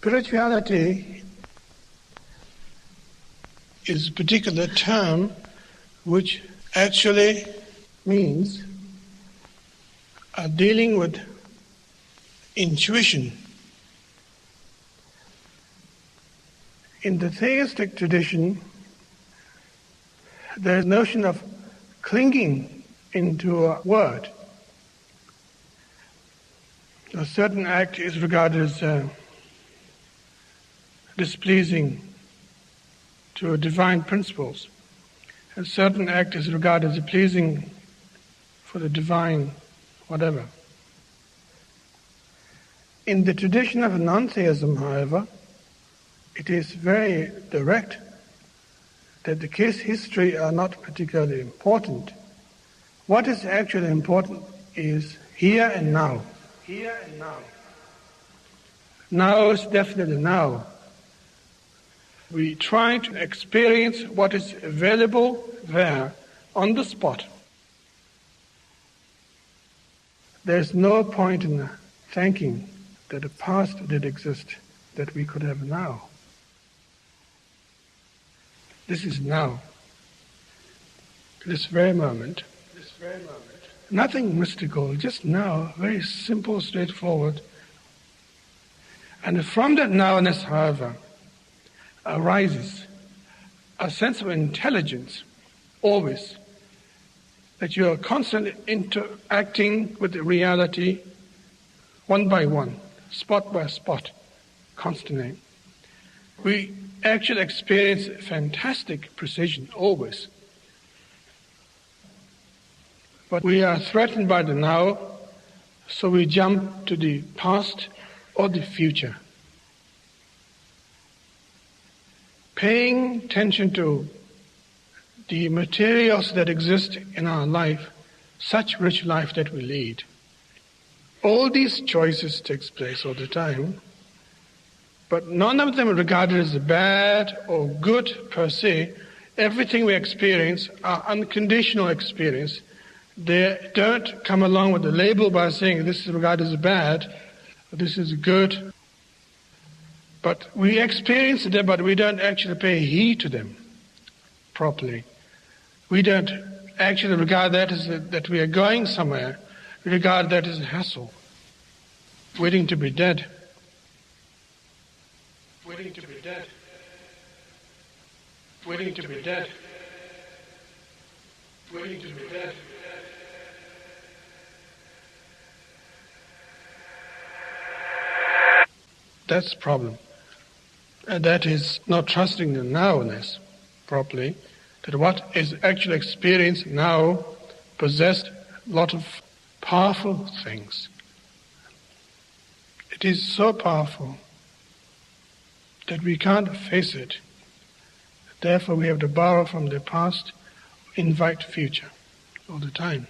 Spirituality is a particular term which actually means dealing with intuition. In the theistic tradition, there is a notion of clinging into a word. A certain act is regarded as displeasing to divine principles. A certain act is regarded as pleasing for the divine whatever. In the tradition of non-theism, however, it is very direct that the case history are not particularly important. What is actually important is here and now. Here and now. Now is definitely now. We try to experience what is available there on the spot. There's no point in thinking that the past did exist that we could have now. This is now. This very moment. Nothing mystical, just now, very simple, straightforward. And from that nowness, however, arises a sense of intelligence, always, that you are constantly interacting with the reality, one by one, spot by spot, constantly. We actually experience fantastic precision, always. But we are threatened by the now, so we jump to the past or the future. Paying attention to the materials that exist in our life, such rich life that we lead. All these choices takes place all the time, but none of them are regarded as bad or good per se. Everything we experience are unconditional experience. They don't come along with a label by saying this is regarded as bad, or this is good. But we experience them, but we don't actually pay heed to them properly. We don't actually regard that as that we are going somewhere. We regard that as a hassle, waiting to be dead. Waiting to be dead. Waiting to be dead. Waiting to be dead. That's the problem. And that is not trusting the nowness properly, that what is actually experienced now possessed a lot of powerful things. It is so powerful that we can't face it. Therefore we have to borrow from the past, invite future all the time.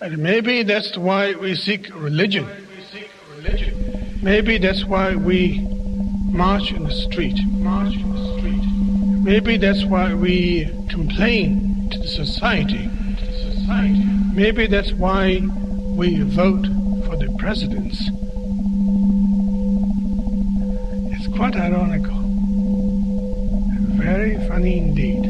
And maybe that's why we seek religion. Maybe that's why we march in the street. Maybe that's why we complain to the society. Maybe that's why we vote for the presidents. It's quite ironical. Very funny indeed.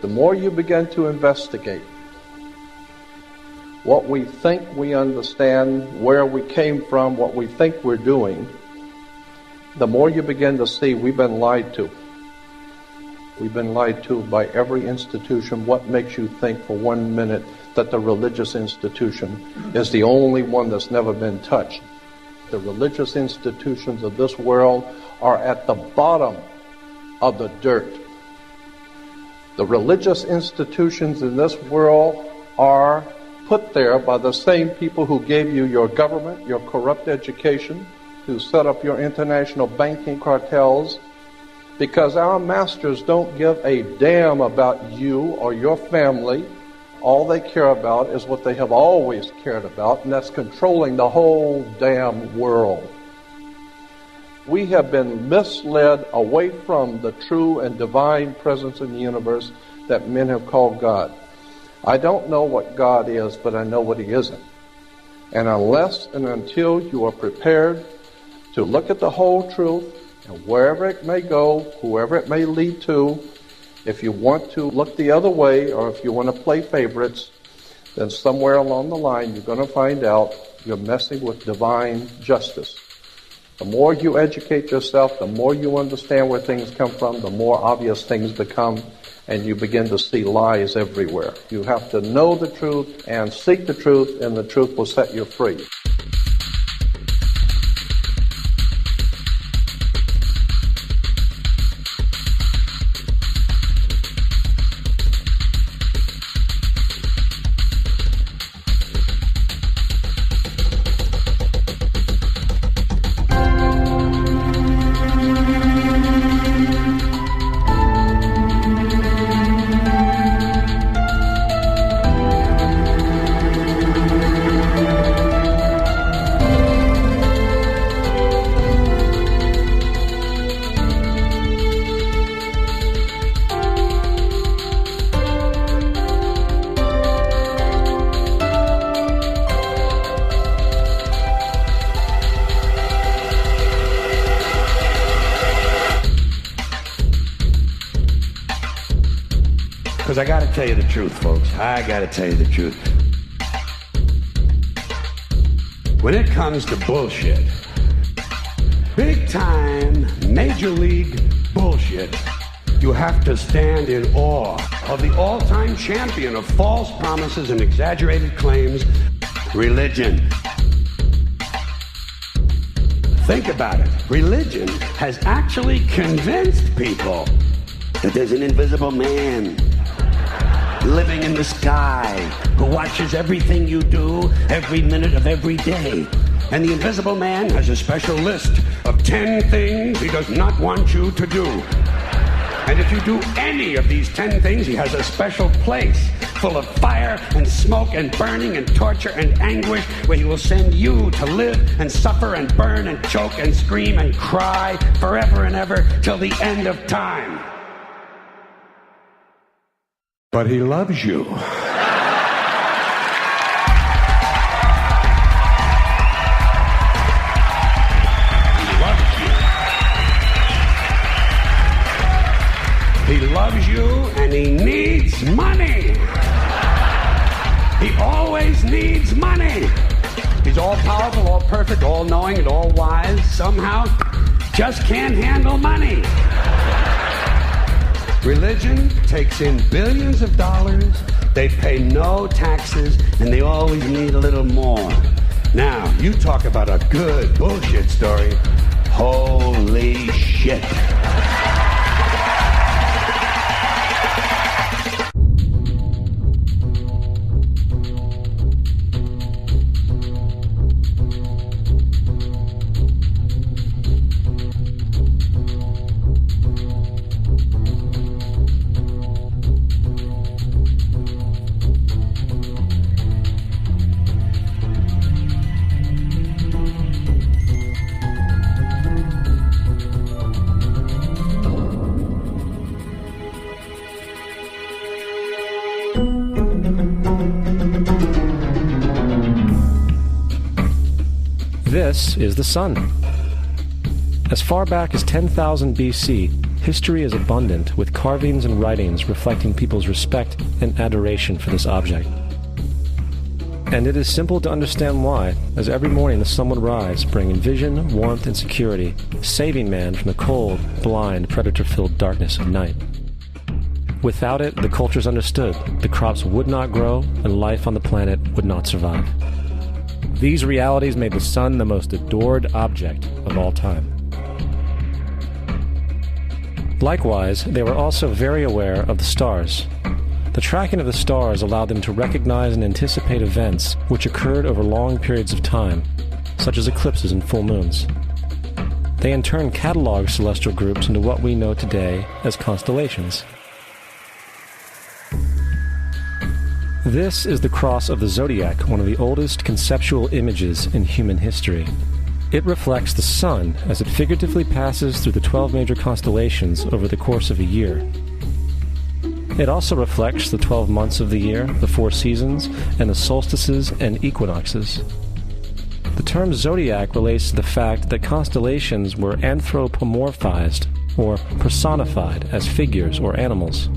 The more you begin to investigate what we think we understand, where we came from, what we think we're doing, the more you begin to see we've been lied to. We've been lied to by every institution. What makes you think for 1 minute that the religious institution is the only one that's never been touched? The religious institutions of this world are at the bottom of the dirt. The religious institutions in this world are put there by the same people who gave you your government, your corrupt education, who set up your international banking cartels, because our masters don't give a damn about you or your family. All they care about is what they have always cared about, and that's controlling the whole damn world. We have been misled away from the true and divine presence in the universe that men have called God. I don't know what God is, but I know what He isn't. And unless and until you are prepared to look at the whole truth, and wherever it may go, whoever it may lead to, if you want to look the other way, or if you want to play favorites, then somewhere along the line you're going to find out you're messing with divine justice. The more you educate yourself, the more you understand where things come from, the more obvious things become, and you begin to see lies everywhere. You have to know the truth and seek the truth, and the truth will set you free. Because I got to tell you the truth, folks. I got to tell you the truth. When it comes to bullshit, big time, major league bullshit, you have to stand in awe of the all-time champion of false promises and exaggerated claims, religion. Think about it. Religion has actually convinced people that there's an invisible man living in the sky who watches everything you do every minute of every day. And the invisible man has a special list of 10 things he does not want you to do. And if you do any of these 10 things, he has a special place full of fire and smoke and burning and torture and anguish where he will send you to live and suffer and burn and choke and scream and cry forever and ever till the end of time. But he loves you. He loves you. He loves you and he needs money. He always needs money. He's all powerful, all perfect, all knowing, and all wise. Somehow just can't handle money. Religion takes in billions of dollars, they pay no taxes, and they always need a little more. Now, you talk about a good bullshit story. Holy shit. This is the sun. As far back as 10,000 BC, history is abundant with carvings and writings reflecting people's respect and adoration for this object. And it is simple to understand why, as every morning the sun would rise, bringing vision, warmth, and security, saving man from the cold, blind, predator-filled darkness of night. Without it, the cultures understood the crops would not grow and life on the planet would not survive. These realities made the sun the most adored object of all time. Likewise, they were also very aware of the stars. The tracking of the stars allowed them to recognize and anticipate events which occurred over long periods of time, such as eclipses and full moons. They in turn cataloged celestial groups into what we know today as constellations. This is the cross of the zodiac, one of the oldest conceptual images in human history. It reflects the sun as it figuratively passes through the 12 major constellations over the course of a year. It also reflects the 12 months of the year, the 4 seasons, and the solstices and equinoxes. The term zodiac relates to the fact that constellations were anthropomorphized, or personified, as figures or animals.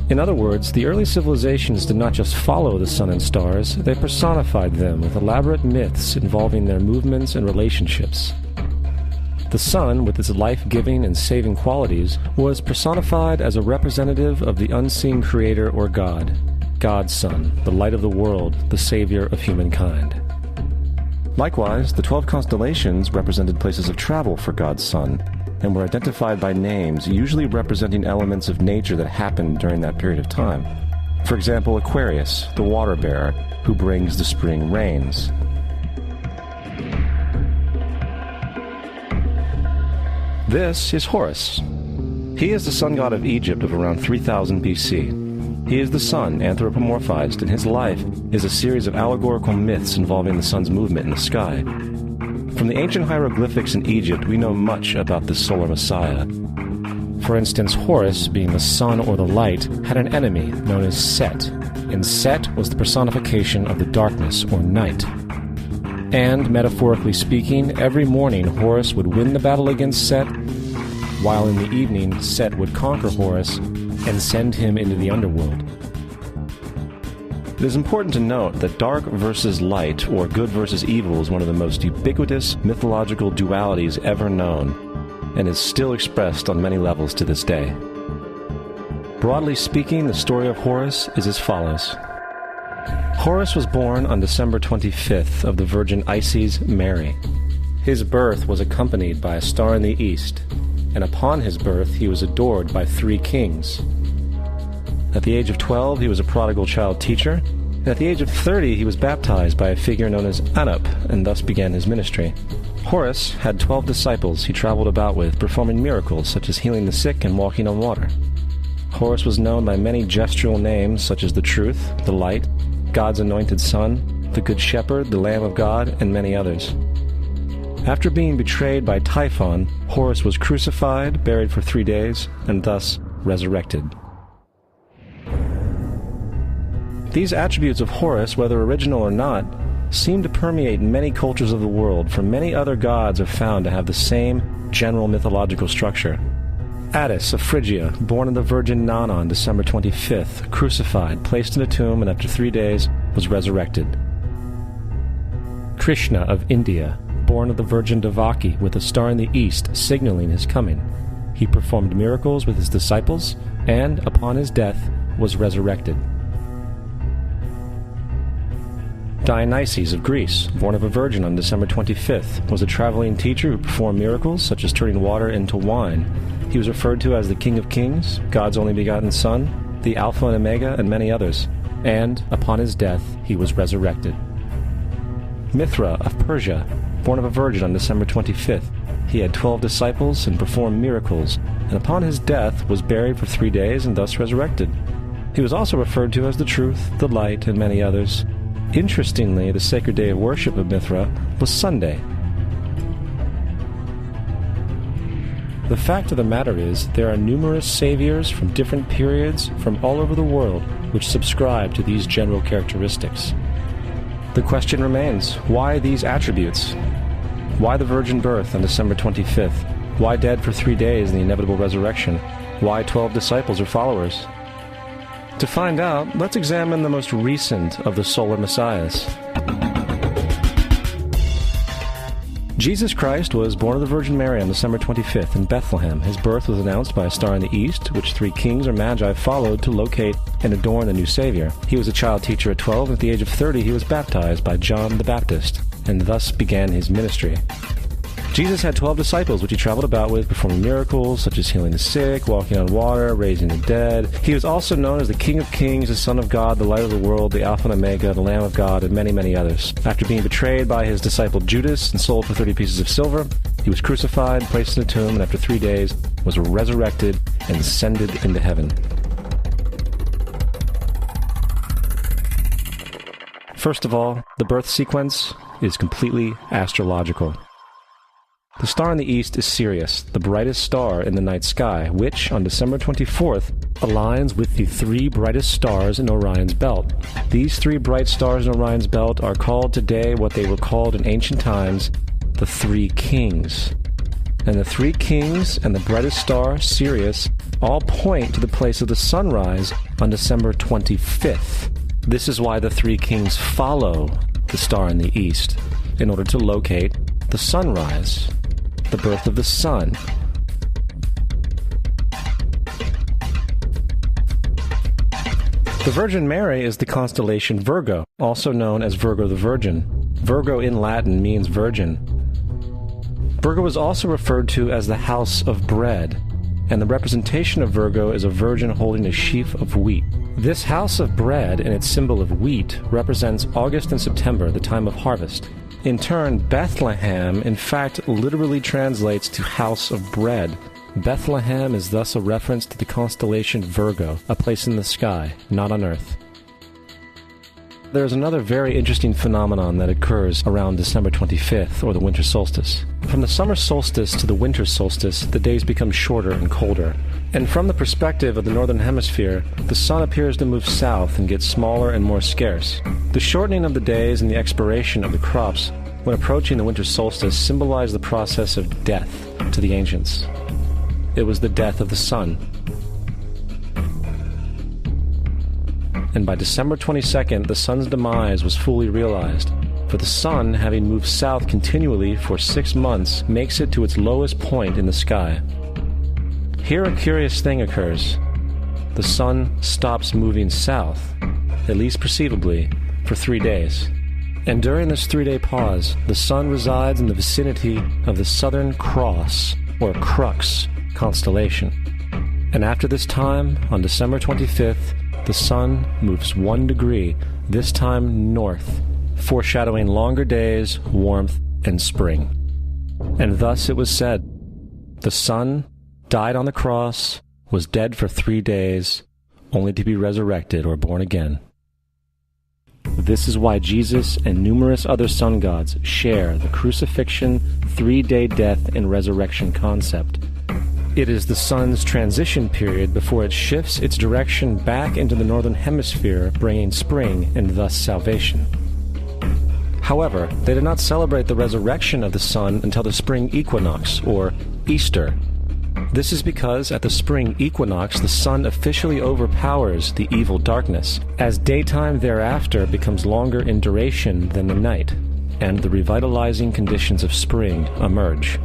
In other words, the early civilizations did not just follow the sun and stars, they personified them with elaborate myths involving their movements and relationships. The sun, with its life-giving and saving qualities, was personified as a representative of the unseen creator or God, God's Son, the light of the world, the savior of humankind. Likewise, the 12 constellations represented places of travel for God's Son, and were identified by names, usually representing elements of nature that happened during that period of time. For example, Aquarius, the water bearer, who brings the spring rains. This is Horus. He is the sun god of Egypt of around 3000 BC. He is the sun anthropomorphized, and his life is a series of allegorical myths involving the sun's movement in the sky. From the ancient hieroglyphics in Egypt, we know much about this solar messiah. For instance, Horus, being the sun or the light, had an enemy known as Set, and Set was the personification of the darkness or night. And, metaphorically speaking, every morning Horus would win the battle against Set, while in the evening Set would conquer Horus and send him into the underworld. It is important to note that dark versus light, or good versus evil, is one of the most ubiquitous mythological dualities ever known, and is still expressed on many levels to this day. Broadly speaking, the story of Horus is as follows. Horus was born on December 25th of the Virgin Isis Mary. His birth was accompanied by a star in the east, and upon his birth he was adored by 3 kings. At the age of 12, he was a prodigal child teacher, and at the age of 30, he was baptized by a figure known as Anup, and thus began his ministry. Horus had 12 disciples he traveled about with, performing miracles such as healing the sick and walking on water. Horus was known by many gestural names such as the Truth, the Light, God's Anointed Son, the Good Shepherd, the Lamb of God, and many others. After being betrayed by Typhon, Horus was crucified, buried for 3 days, and thus resurrected. These attributes of Horus, whether original or not, seem to permeate many cultures of the world, for many other gods are found to have the same general mythological structure. Attis of Phrygia, born of the Virgin Nana on December 25th, crucified, placed in a tomb, and after 3 days was resurrected. Krishna of India, born of the Virgin Devaki, with a star in the east signaling his coming. He performed miracles with his disciples, and, upon his death, was resurrected. Dionysus of Greece, born of a virgin on December 25th, was a traveling teacher who performed miracles such as turning water into wine. He was referred to as the King of Kings, God's only begotten Son, the Alpha and Omega, and many others. And, upon his death, he was resurrected. Mithra of Persia, born of a virgin on December 25th, he had 12 disciples and performed miracles, and upon his death was buried for 3 days and thus resurrected. He was also referred to as the Truth, the Light, and many others. Interestingly, the sacred day of worship of Mithra was Sunday. The fact of the matter is, there are numerous saviors from different periods from all over the world which subscribe to these general characteristics. The question remains, why these attributes? Why the virgin birth on December 25th? Why dead for 3 days in the inevitable resurrection? Why 12 disciples or followers? To find out, let's examine the most recent of the solar messiahs. Jesus Christ was born of the Virgin Mary on December 25th in Bethlehem. His birth was announced by a star in the east, which 3 kings or magi followed to locate and adorn the new Savior. He was a child teacher at 12, and at the age of 30 he was baptized by John the Baptist, and thus began his ministry. Jesus had 12 disciples, which he traveled about with, performing miracles such as healing the sick, walking on water, raising the dead. He was also known as the King of Kings, the Son of God, the Light of the World, the Alpha and Omega, the Lamb of God, and many, many others. After being betrayed by his disciple Judas and sold for 30 pieces of silver, he was crucified, placed in a tomb, and after 3 days was resurrected and ascended into heaven. First of all, the birth sequence is completely astrological. The star in the east is Sirius, the brightest star in the night sky, which, on December 24th, aligns with the 3 brightest stars in Orion's belt. These 3 bright stars in Orion's belt are called today what they were called in ancient times, the 3 kings. And the 3 kings and the brightest star, Sirius, all point to the place of the sunrise on December 25th. This is why the 3 kings follow the star in the east, in order to locate the sunrise, the birth of the sun. The Virgin Mary is the constellation Virgo, also known as Virgo the Virgin. Virgo in Latin means virgin. Virgo is also referred to as the house of bread, and the representation of Virgo is a virgin holding a sheaf of wheat. This house of bread and its symbol of wheat represents August and September, the time of harvest. In turn, Bethlehem, in fact, literally translates to house of bread. Bethlehem is thus a reference to the constellation Virgo, a place in the sky, not on earth. There's another very interesting phenomenon that occurs around December 25th, or the winter solstice. From the summer solstice to the winter solstice, the days become shorter and colder. And from the perspective of the northern hemisphere, the sun appears to move south and get smaller and more scarce. The shortening of the days and the expiration of the crops when approaching the winter solstice symbolize the process of death to the ancients. It was the death of the sun. And by December 22nd, the sun's demise was fully realized, for the sun, having moved south continually for 6 months, makes it to its lowest point in the sky. Here a curious thing occurs. The sun stops moving south, at least perceivably, for 3 days. And during this 3-day pause, the sun resides in the vicinity of the Southern Cross, or Crux, constellation. And after this time, on December 25th, the sun moves 1 degree, this time north, foreshadowing longer days, warmth, and spring. And thus it was said, the sun died on the cross, was dead for 3 days, only to be resurrected or born again. This is why Jesus and numerous other sun gods share the crucifixion, 3-day death, and resurrection concept. It is the sun's transition period before it shifts its direction back into the northern hemisphere, bringing spring and thus salvation. However, they did not celebrate the resurrection of the sun until the spring equinox, or Easter. This is because at the spring equinox the sun officially overpowers the evil darkness, as daytime thereafter becomes longer in duration than the night, and the revitalizing conditions of spring emerge.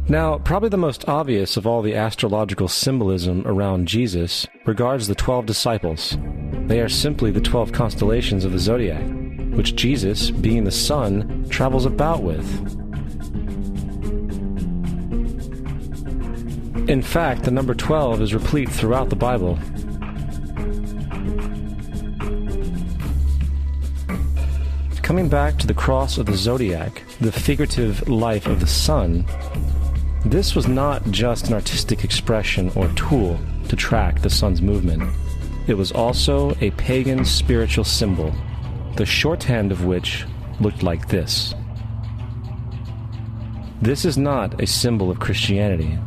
Now, probably the most obvious of all the astrological symbolism around Jesus regards the 12 disciples. They are simply the 12 constellations of the zodiac, which Jesus, being the sun, travels about with. In fact, the number 12 is replete throughout the Bible. Coming back to the cross of the zodiac, the figurative life of the sun, this was not just an artistic expression or tool to track the sun's movement. It was also a pagan spiritual symbol, the shorthand of which looked like this. This is not a symbol of Christianity.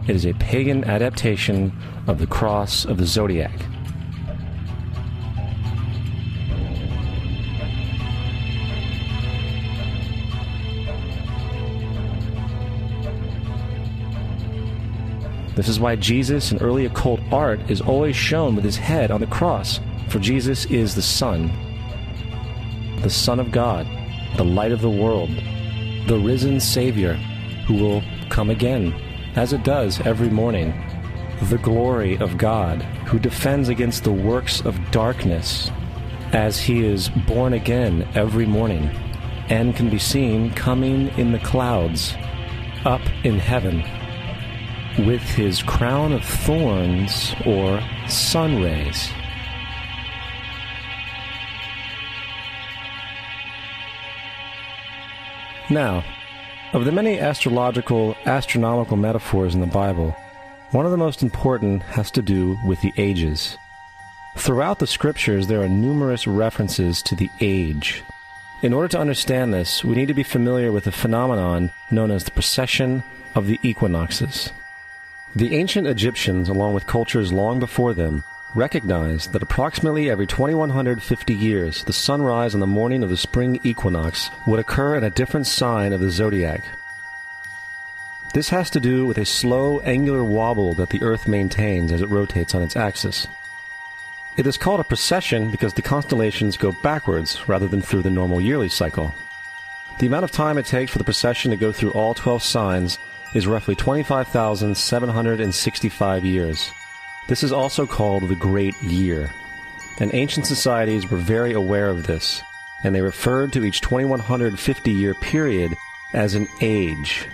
It is a pagan adaptation of the cross of the zodiac. This is why Jesus in early occult art is always shown with his head on the cross, for Jesus is the Son of God, the light of the world, the risen Savior who will come again, as it does every morning, the glory of God who defends against the works of darkness as he is born again every morning and can be seen coming in the clouds up in heaven with his crown of thorns or sun rays. Now, of the many astronomical metaphors in the Bible, one of the most important has to do with the ages. Throughout the scriptures, there are numerous references to the age. In order to understand this, we need to be familiar with a phenomenon known as the precession of the equinoxes. The ancient Egyptians, along with cultures long before them, recognized that approximately every 2150 years, the sunrise on the morning of the spring equinox would occur in a different sign of the zodiac. This has to do with a slow, angular wobble that the Earth maintains as it rotates on its axis. It is called a precession because the constellations go backwards rather than through the normal yearly cycle. The amount of time it takes for the precession to go through all 12 signs is roughly 25,765 years. This is also called the Great Year, and ancient societies were very aware of this, and they referred to each 2150-year period as an age.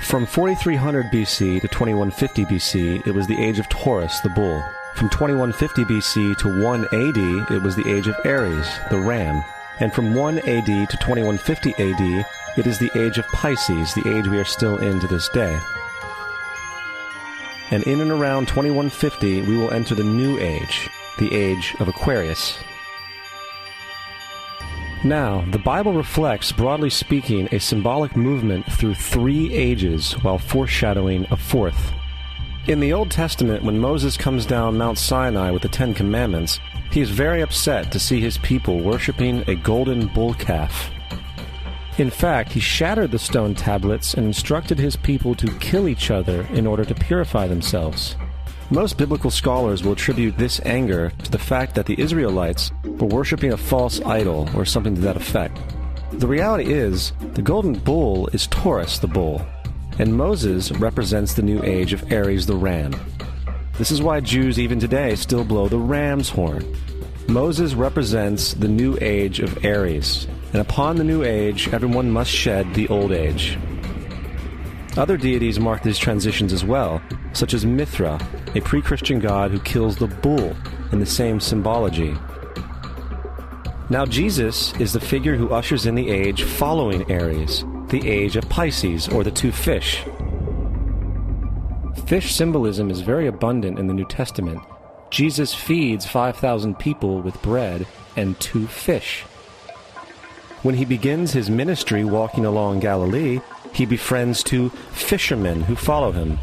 From 4300 BC to 2150 BC, it was the age of Taurus, the bull. From 2150 BC to 1 AD, it was the age of Aries, the ram. And from 1 AD to 2150 AD, it is the age of Pisces, the age we are still in to this day. And in and around 2150, we will enter the new age, the age of Aquarius. Now, the Bible reflects, broadly speaking, a symbolic movement through 3 ages while foreshadowing a 4th. In the Old Testament, when Moses comes down Mount Sinai with the 10 Commandments, he is very upset to see his people worshiping a golden bull calf. In fact, he shattered the stone tablets and instructed his people to kill each other in order to purify themselves. Most biblical scholars will attribute this anger to the fact that the Israelites were worshiping a false idol or something to that effect. The reality is, the golden bull is Taurus the bull, and Moses represents the new age of Aries the ram. This is why Jews even today still blow the ram's horn. Moses represents the new age of Aries, and upon the new age, everyone must shed the old age. Other deities mark these transitions as well, such as Mithra, a pre-Christian god who kills the bull in the same symbology. Now Jesus is the figure who ushers in the age following Aries, the age of Pisces, or the 2 fish. Fish symbolism is very abundant in the New Testament. Jesus feeds 5,000 people with bread and 2 fish. When he begins his ministry walking along Galilee, he befriends 2 fishermen who follow him.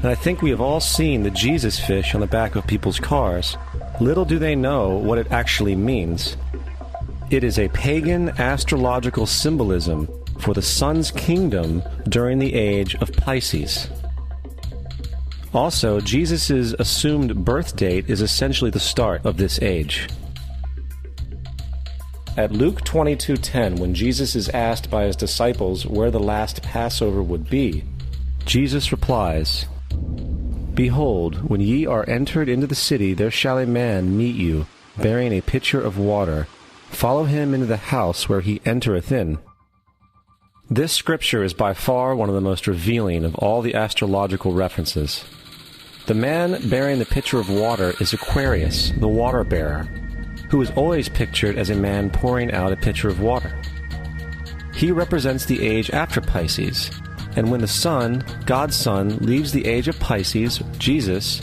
And I think we have all seen the Jesus fish on the back of people's cars. Little do they know what it actually means. It is a pagan astrological symbolism for the sun's kingdom during the age of Pisces. Also, Jesus' assumed birth date is essentially the start of this age. At Luke 22:10, when Jesus is asked by his disciples where the last Passover would be, Jesus replies, "Behold, when ye are entered into the city, there shall a man meet you, bearing a pitcher of water. Follow him into the house where he entereth in." This scripture is by far one of the most revealing of all the astrological references. The man bearing the pitcher of water is Aquarius, the water bearer, who is always pictured as a man pouring out a pitcher of water. He represents the age after Pisces, and when the sun, God's Son, leaves the age of Pisces, Jesus,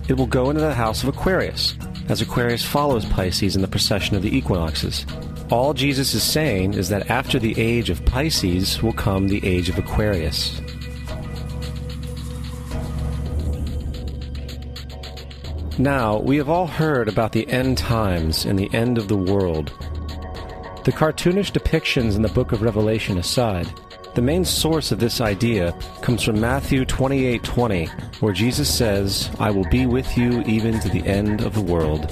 it will go into the house of Aquarius, as Aquarius follows Pisces in the precession of the equinoxes. All Jesus is saying is that after the age of Pisces will come the age of Aquarius. Now, we have all heard about the end times and the end of the world. The cartoonish depictions in the book of Revelation aside, The main source of this idea comes from Matthew 28:20, where Jesus says, "I will be with you even to the end of the world."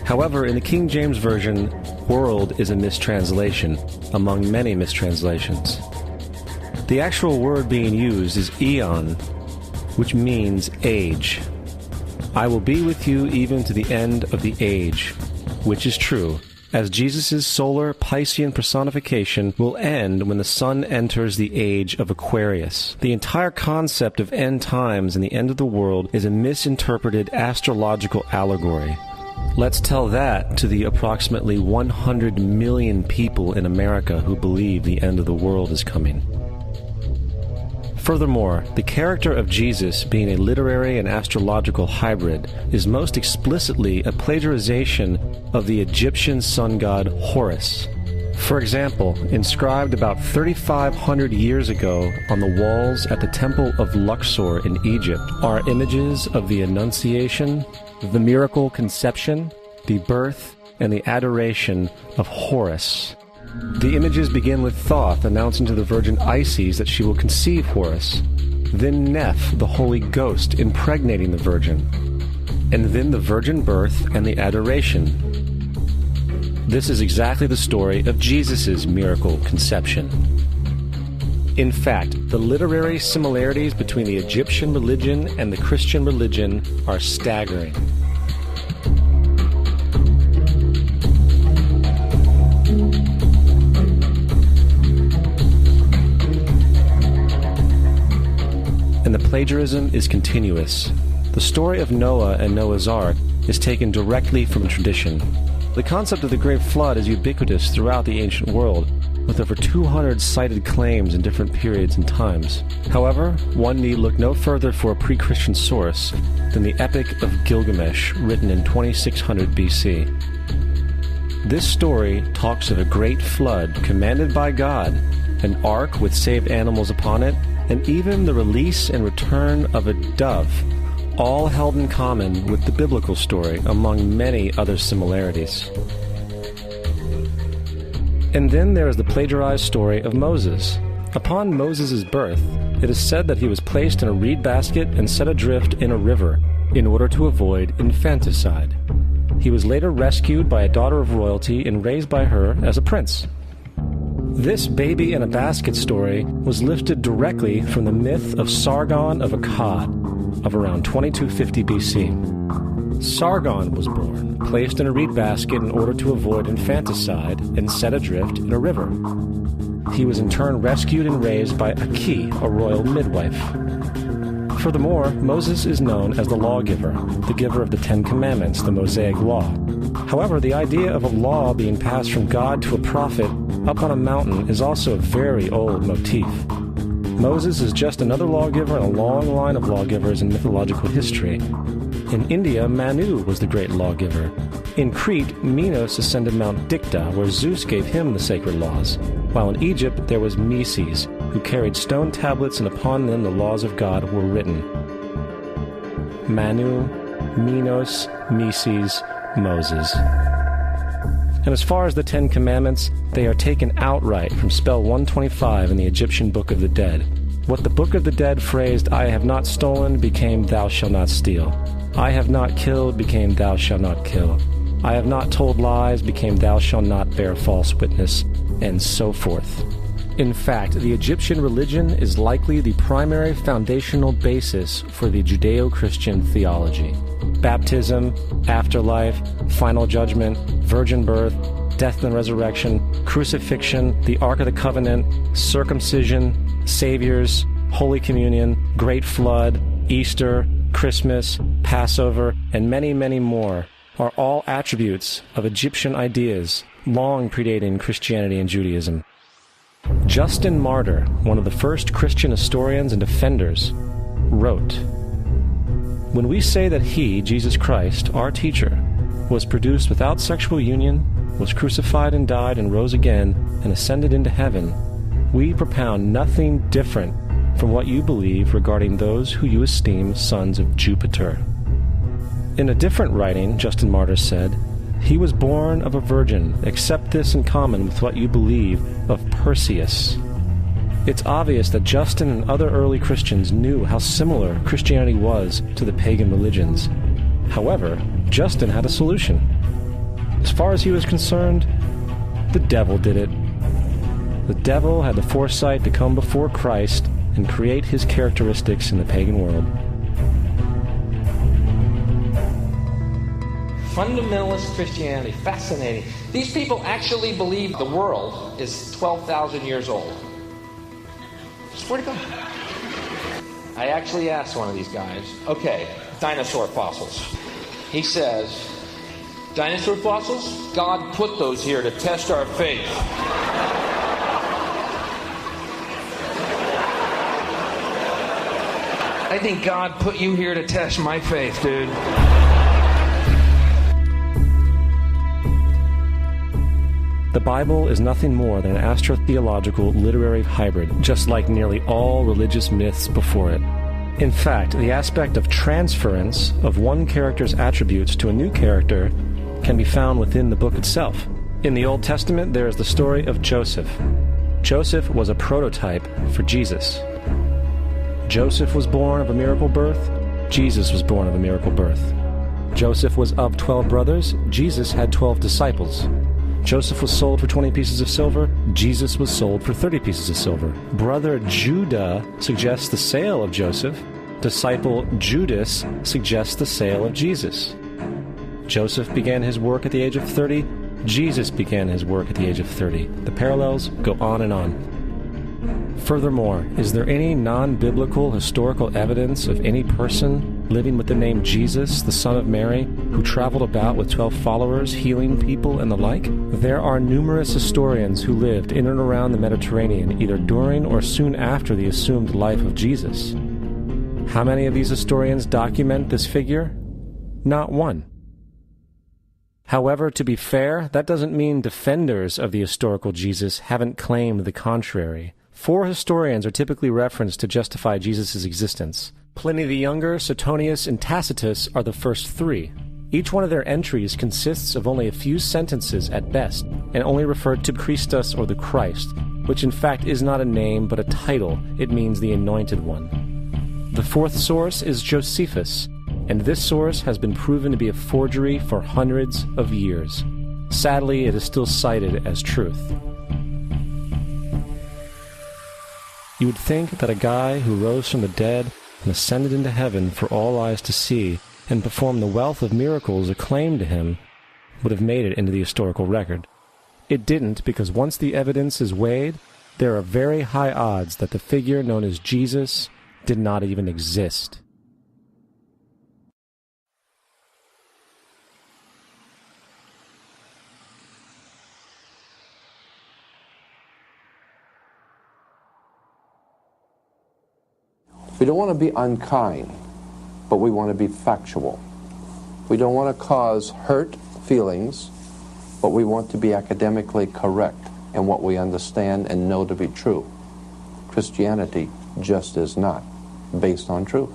However, in the King James Version, world is a mistranslation, among many mistranslations. The actual word being used is eon, which means age. I will be with you even to the end of the age, which is true, as Jesus' solar Piscean personification will end when the sun enters the age of Aquarius. The entire concept of end times and the end of the world is a misinterpreted astrological allegory. Let's tell that to the approximately 100 million people in America who believe the end of the world is coming. Furthermore, the character of Jesus being a literary and astrological hybrid is most explicitly a plagiarization of the Egyptian sun god Horus. For example, inscribed about 3,500 years ago on the walls at the Temple of Luxor in Egypt are images of the Annunciation, the miracle conception, the birth, and the adoration of Horus. The images begin with Thoth announcing to the Virgin Isis that she will conceive Horus, then Neph, the Holy Ghost, impregnating the Virgin, and then the virgin birth and the adoration. This is exactly the story of Jesus' miracle conception. In fact, the literary similarities between the Egyptian religion and the Christian religion are staggering. And the plagiarism is continuous. The story of Noah and Noah's Ark is taken directly from tradition. The concept of the Great Flood is ubiquitous throughout the ancient world, with over 200 cited claims in different periods and times. However, one need look no further for a pre-Christian source than the Epic of Gilgamesh, written in 2600 BC. This story talks of a great flood commanded by God, an ark with saved animals upon it, and even the release and return of a dove, all held in common with the biblical story, among many other similarities. And then there is the plagiarized story of Moses. Upon Moses' birth, it is said that he was placed in a reed basket and set adrift in a river in order to avoid infanticide. He was later rescued by a daughter of royalty and raised by her as a prince. This baby in a basket story was lifted directly from the myth of Sargon of Akkad of around 2250 BC. Sargon was born, placed in a reed basket in order to avoid infanticide, and set adrift in a river. He was in turn rescued and raised by Aki, a royal midwife. Furthermore, Moses is known as the lawgiver, the giver of the Ten Commandments, the Mosaic Law. However, the idea of a law being passed from God to a prophet up on a mountain is also a very old motif. Moses is just another lawgiver in a long line of lawgivers in mythological history. In India, Manu was the great lawgiver. In Crete, Minos ascended Mount Dicta, where Zeus gave him the sacred laws, while in Egypt there was Meses, who carried stone tablets and upon them the laws of God were written. Manu, Minos, Meses, Moses. And as far as the Ten Commandments, they are taken outright from spell 125 in the Egyptian Book of the Dead. What the Book of the Dead phrased, "I have not stolen," became "Thou shalt not steal." "I have not killed," became "Thou shalt not kill." "I have not told lies," became "Thou shalt not bear false witness," and so forth. In fact, the Egyptian religion is likely the primary foundational basis for the Judeo-Christian theology. Baptism, afterlife, final judgment, virgin birth, death and resurrection, crucifixion, the Ark of the Covenant, circumcision, saviors, Holy Communion, Great Flood, Easter, Christmas, Passover, and many, many more are all attributes of Egyptian ideas long predating Christianity and Judaism. Justin Martyr, one of the first Christian historians and defenders, wrote, "When we say that he, Jesus Christ, our teacher, was produced without sexual union, was crucified and died and rose again and ascended into heaven, we propound nothing different from what you believe regarding those who you esteem sons of Jupiter." In a different writing, Justin Martyr said, "He was born of a virgin, except this in common with what you believe of Perseus." It's obvious that Justin and other early Christians knew how similar Christianity was to the pagan religions. However, Justin had a solution. As far as he was concerned, the devil did it. The devil had the foresight to come before Christ and create his characteristics in the pagan world. Fundamentalist Christianity, fascinating. These people actually believe the world is 12,000 years old. Swear to God. I actually asked one of these guys, okay, dinosaur fossils. He says, dinosaur fossils? God put those here to test our faith. I think God put you here to test my faith, dude. The Bible is nothing more than an astrotheological literary hybrid, just like nearly all religious myths before it. In fact, the aspect of transference of one character's attributes to a new character can be found within the book itself. In the Old Testament, there is the story of Joseph. Joseph was a prototype for Jesus. Joseph was born of a miracle birth. Jesus was born of a miracle birth. Joseph was of 12 brothers. Jesus had 12 disciples. Joseph was sold for 20 pieces of silver. Jesus was sold for 30 pieces of silver. Brother Judah suggests the sale of Joseph. Disciple Judas suggests the sale of Jesus. Joseph began his work at the age of 30. Jesus began his work at the age of 30. The parallels go on and on. Furthermore, is there any non-biblical historical evidence of any person living with the name Jesus, the son of Mary, who traveled about with 12 followers, healing people and the like? There are numerous historians who lived in and around the Mediterranean, either during or soon after the assumed life of Jesus. How many of these historians document this figure? Not one. However, to be fair, that doesn't mean defenders of the historical Jesus haven't claimed the contrary. 4 historians are typically referenced to justify Jesus' existence. Pliny the Younger, Suetonius, and Tacitus are the first 3. Each one of their entries consists of only a few sentences at best, and only referred to Christus or the Christ, which in fact is not a name but a title. It means the Anointed One. The 4th source is Josephus, and this source has been proven to be a forgery for hundreds of years. Sadly, it is still cited as truth. You would think that a guy who rose from the dead and ascended into heaven for all eyes to see and performed the wealth of miracles acclaimed to him would have made it into the historical record. It didn't, because once the evidence is weighed, there are very high odds that the figure known as Jesus did not even exist. We don't want to be unkind, but we want to be factual. We don't want to cause hurt feelings, but we want to be academically correct in what we understand and know to be true. Christianity just is not based on truth.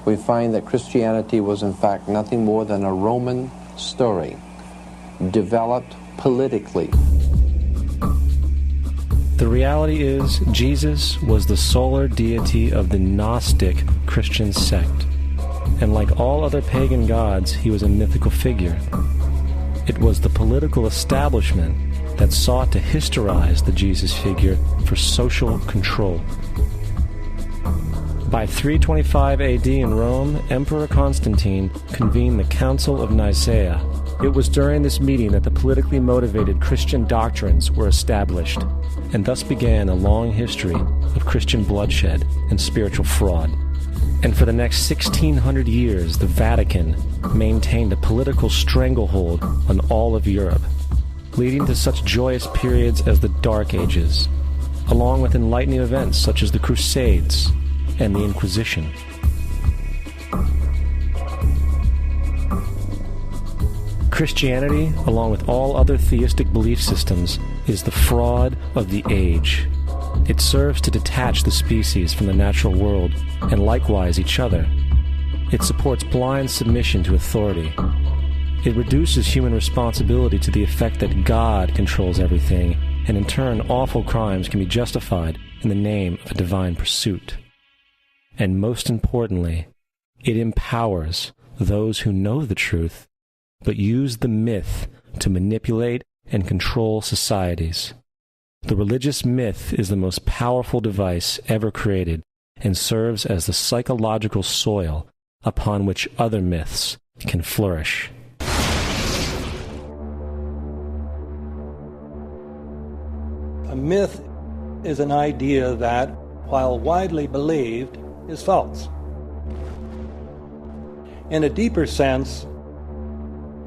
We find that Christianity was in fact nothing more than a Roman story, developed politically. The reality is, Jesus was the solar deity of the Gnostic Christian sect, and like all other pagan gods, he was a mythical figure. It was the political establishment that sought to historize the Jesus figure for social control. By 325 AD in Rome, Emperor Constantine convened the Council of Nicaea. It was during this meeting that the politically motivated Christian doctrines were established, and thus began a long history of Christian bloodshed and spiritual fraud. And for the next 1600 years, the Vatican maintained a political stranglehold on all of Europe, leading to such joyous periods as the Dark Ages, along with enlightening events such as the Crusades and the Inquisition. Christianity, along with all other theistic belief systems, is the fraud of the age. It serves to detach the species from the natural world, and likewise each other. It supports blind submission to authority. It reduces human responsibility to the effect that God controls everything, and in turn awful crimes can be justified in the name of a divine pursuit. And most importantly, it empowers those who know the truth, but use the myth to manipulate and control societies. The religious myth is the most powerful device ever created and serves as the psychological soil upon which other myths can flourish. A myth is an idea that, while widely believed, is false. In a deeper sense,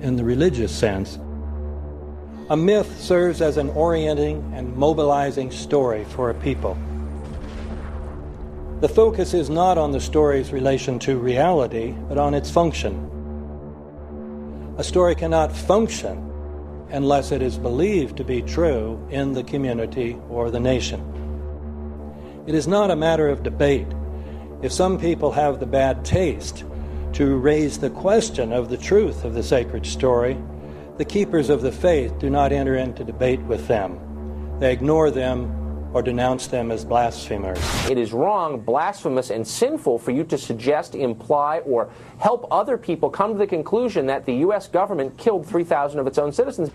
in the religious sense, a myth serves as an orienting and mobilizing story for a people. The focus is not on the story's relation to reality, but on its function. A story cannot function unless it is believed to be true in the community or the nation. It is not a matter of debate. If some people have the bad taste to raise the question of the truth of the sacred story, the keepers of the faith do not enter into debate with them. They ignore them or denounce them as blasphemers. It is wrong, blasphemous, and sinful for you to suggest, imply, or help other people come to the conclusion that the U.S. government killed 3,000 of its own citizens.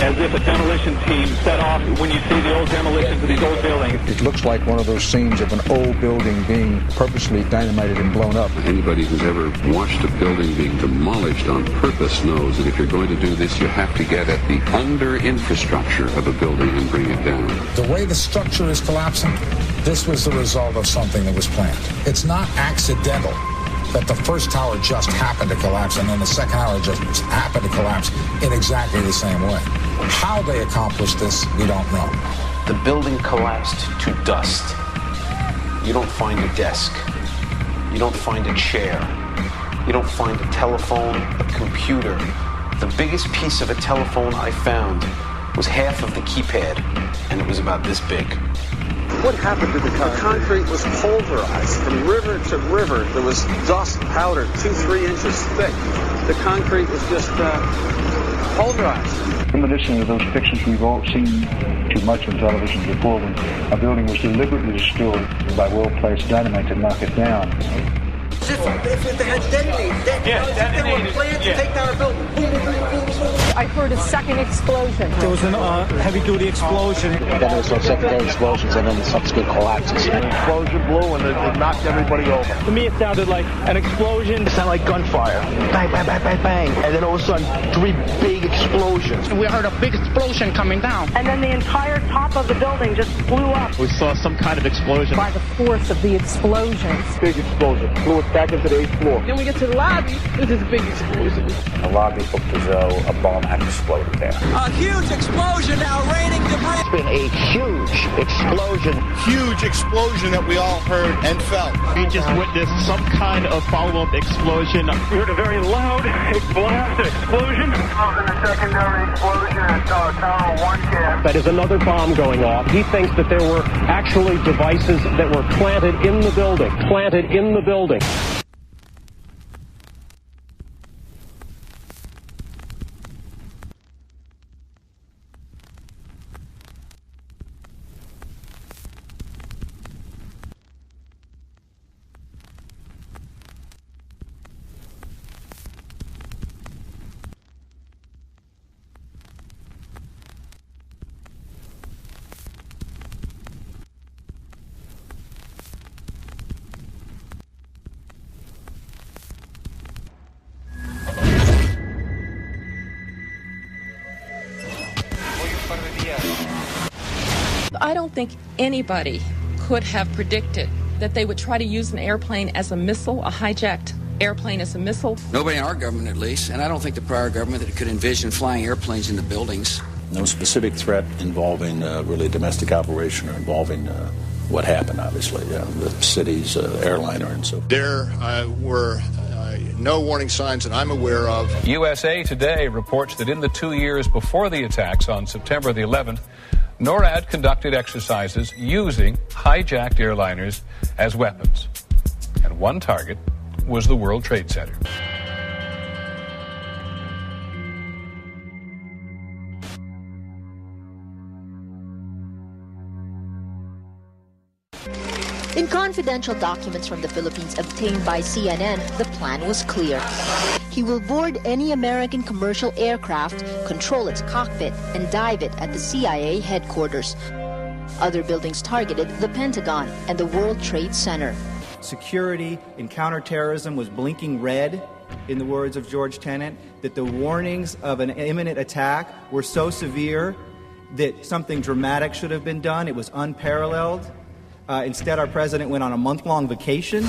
As if a demolition team set off when you see the old demolitions of these old buildings. It looks like one of those scenes of an old building being purposely dynamited and blown up. Anybody who's ever watched a building being demolished on purpose knows that if you're going to do this, you have to get at the under-infrastructure of a building and bring it down. The way the structure is collapsing, this was the result of something that was planned. It's not accidental that the first tower just happened to collapse and then the second tower just happened to collapse in exactly the same way. How they accomplished this, we don't know. The building collapsed to dust. You don't find a desk. You don't find a chair. You don't find a telephone, a computer. The biggest piece of a telephone I found was half of the keypad, and it was about this big. What happened to the concrete? The concrete was pulverized from river to river. There was dust powder 2-3 inches thick. The concrete was just pulverized. Reminiscent of those pictures we've all seen too much on television before, when a building was deliberately destroyed by well-placed dynamite to knock it down. If they had detonated, they were planned to take down a building. I heard a second explosion. There was a heavy-duty explosion. Then there was those secondary explosions and then the subsequent collapses. An explosion blew and it knocked everybody over. To me, it sounded like an explosion. It sounded like gunfire. Bang, bang, bang, bang, bang. And then all of a sudden, 3 big explosions. We heard a big explosion coming down. And then the entire top of the building just blew up. We saw some kind of explosion. By the force of the explosion. Big explosion. Blew us back into the 8th floor. Then we get to the lobby. This is a big explosion. The lobby looked as though a bomb had exploded there. A huge explosion now raining debris. It's been a huge explosion. Huge explosion that we all heard and felt. We just witnessed some kind of follow-up explosion. We heard a very loud explosion. A secondary explosion at Tower 1 camp. That is another bomb going off. He thinks that there were actually devices that were planted in the building. Planted in the building. I don't think anybody could have predicted that they would try to use an airplane as a missile, a hijacked airplane as a missile. Nobody in our government, at least, and I don't think the prior government that could envision flying airplanes into buildings. No specific threat involving really domestic operation or involving what happened, obviously, the city's airliner and so forth. There were no warning signs that I'm aware of. USA Today reports that in the 2 years before the attacks on September the 11th, NORAD conducted exercises using hijacked airliners as weapons. And one target was the World Trade Center. In confidential documents from the Philippines obtained by CNN, the plan was clear. He will board any American commercial aircraft, control its cockpit, and dive it at the CIA headquarters. Other buildings targeted the Pentagon and the World Trade Center. Security in counterterrorism was blinking red, in the words of George Tenet, that the warnings of an imminent attack were so severe that something dramatic should have been done. It was unparalleled. Instead, our president went on a month-long vacation.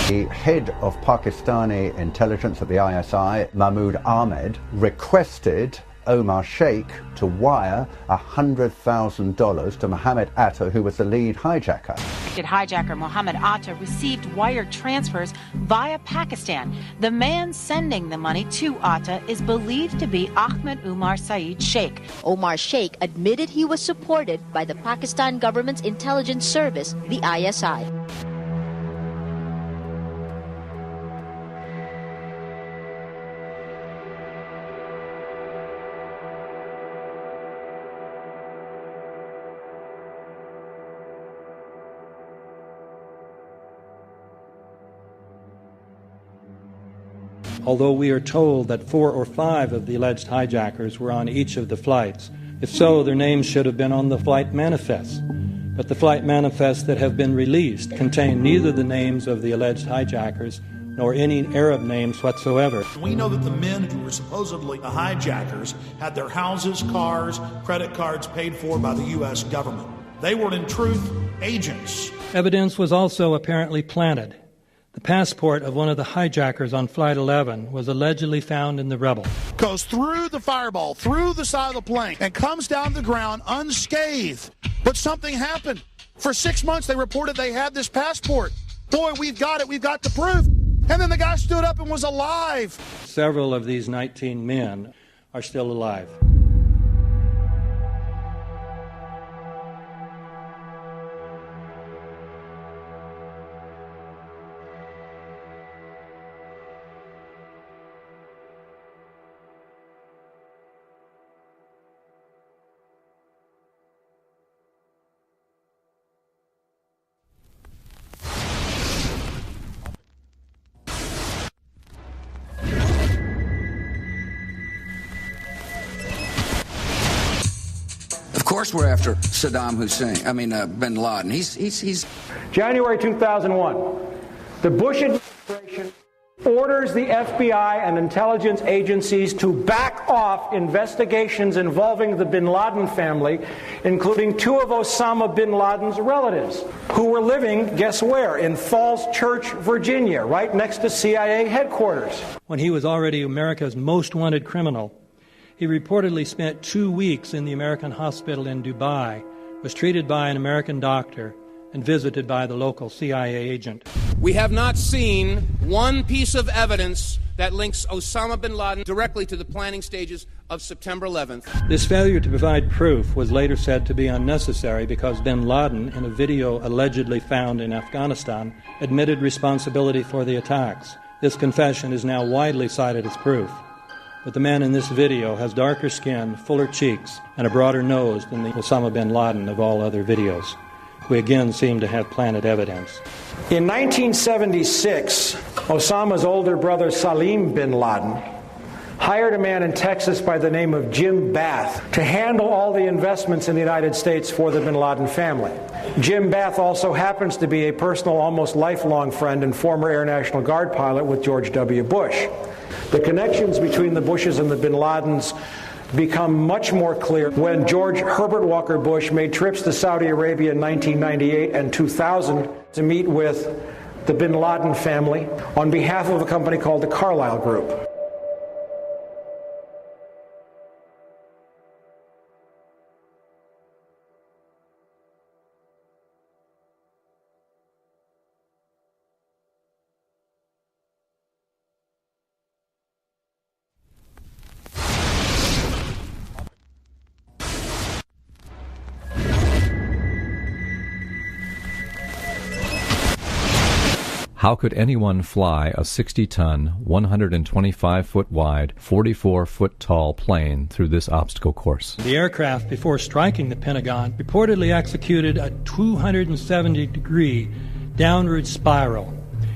The head of Pakistani intelligence at the ISI, Mahmoud Ahmed, requested Omar Sheikh to wire $100,000 to Mohammed Atta, who was the lead hijacker. Hijacker Mohammed Atta received wire transfers via Pakistan. The man sending the money to Atta is believed to be Ahmed Umar Saeed Sheikh. Omar Sheikh admitted he was supported by the Pakistan government's intelligence service, the ISI. Although we are told that 4 or 5 of the alleged hijackers were on each of the flights. If so, their names should have been on the flight manifests. But the flight manifests that have been released contain neither the names of the alleged hijackers nor any Arab names whatsoever. We know that the men who were supposedly the hijackers had their houses, cars, credit cards paid for by the U.S. government. They were, in truth, agents. Evidence was also apparently planted. The passport of one of the hijackers on Flight 11 was allegedly found in the rubble. Goes through the fireball, through the side of the plane, and comes down the ground unscathed. But something happened. For 6 months, they reported they had this passport. Boy, we've got it. We've got the proof. And then the guy stood up and was alive. Several of these 19 men are still alive. Of course we're after Saddam Hussein, bin Laden. He's January 2001, the Bush administration orders the FBI and intelligence agencies to back off investigations involving the bin Laden family, including 2 of Osama bin Laden's relatives, who were living, guess where, in Falls Church, Virginia, right next to CIA headquarters. When he was already America's most wanted criminal, he reportedly spent 2 weeks in the American hospital in Dubai, was treated by an American doctor, and visited by the local CIA agent. We have not seen one piece of evidence that links Osama bin Laden directly to the planning stages of September 11th. This failure to provide proof was later said to be unnecessary because bin Laden, in a video allegedly found in Afghanistan, admitted responsibility for the attacks. This confession is now widely cited as proof. But the man in this video has darker skin, fuller cheeks, and a broader nose than the Osama bin Laden of all other videos. We again seem to have planted evidence. In 1976, Osama's older brother Salim bin Laden hired a man in Texas by the name of Jim Bath to handle all the investments in the United States for the bin Laden family. Jim Bath also happens to be a personal, almost lifelong friend and former Air National Guard pilot with George W. Bush. The connections between the Bushes and the bin Ladens become much more clear when George Herbert Walker Bush made trips to Saudi Arabia in 1998 and 2000 to meet with the bin Laden family on behalf of a company called the Carlyle Group. How could anyone fly a 60-ton, 125-foot wide, 44-foot tall plane through this obstacle course? The aircraft, before striking the Pentagon, reportedly executed a 270-degree downward spiral,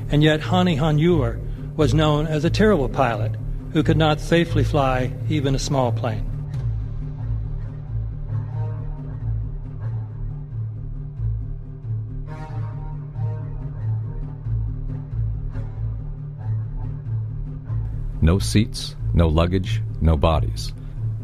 and yet Hani Hanjour was known as a terrible pilot who could not safely fly even a small plane. No seats, no luggage, no bodies.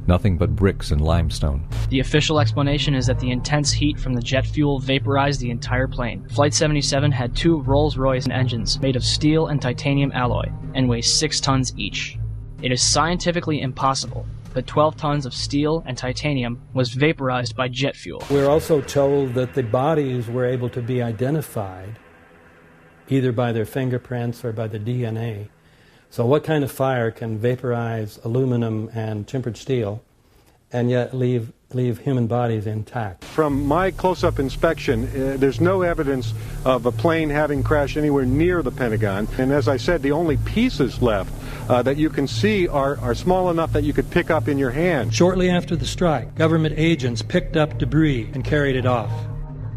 Nothing but bricks and limestone. The official explanation is that the intense heat from the jet fuel vaporized the entire plane. Flight 77 had 2 Rolls-Royce engines made of steel and titanium alloy and weigh 6 tons each. It is scientifically impossible, but 12 tons of steel and titanium was vaporized by jet fuel. We're also told that the bodies were able to be identified either by their fingerprints or by the DNA. So what kind of fire can vaporize aluminum and tempered steel and yet leave human bodies intact? From my close-up inspection, there's no evidence of a plane having crashed anywhere near the Pentagon. And as I said, the only pieces left that you can see are small enough that you could pick up in your hand. Shortly after the strike, government agents picked up debris and carried it off.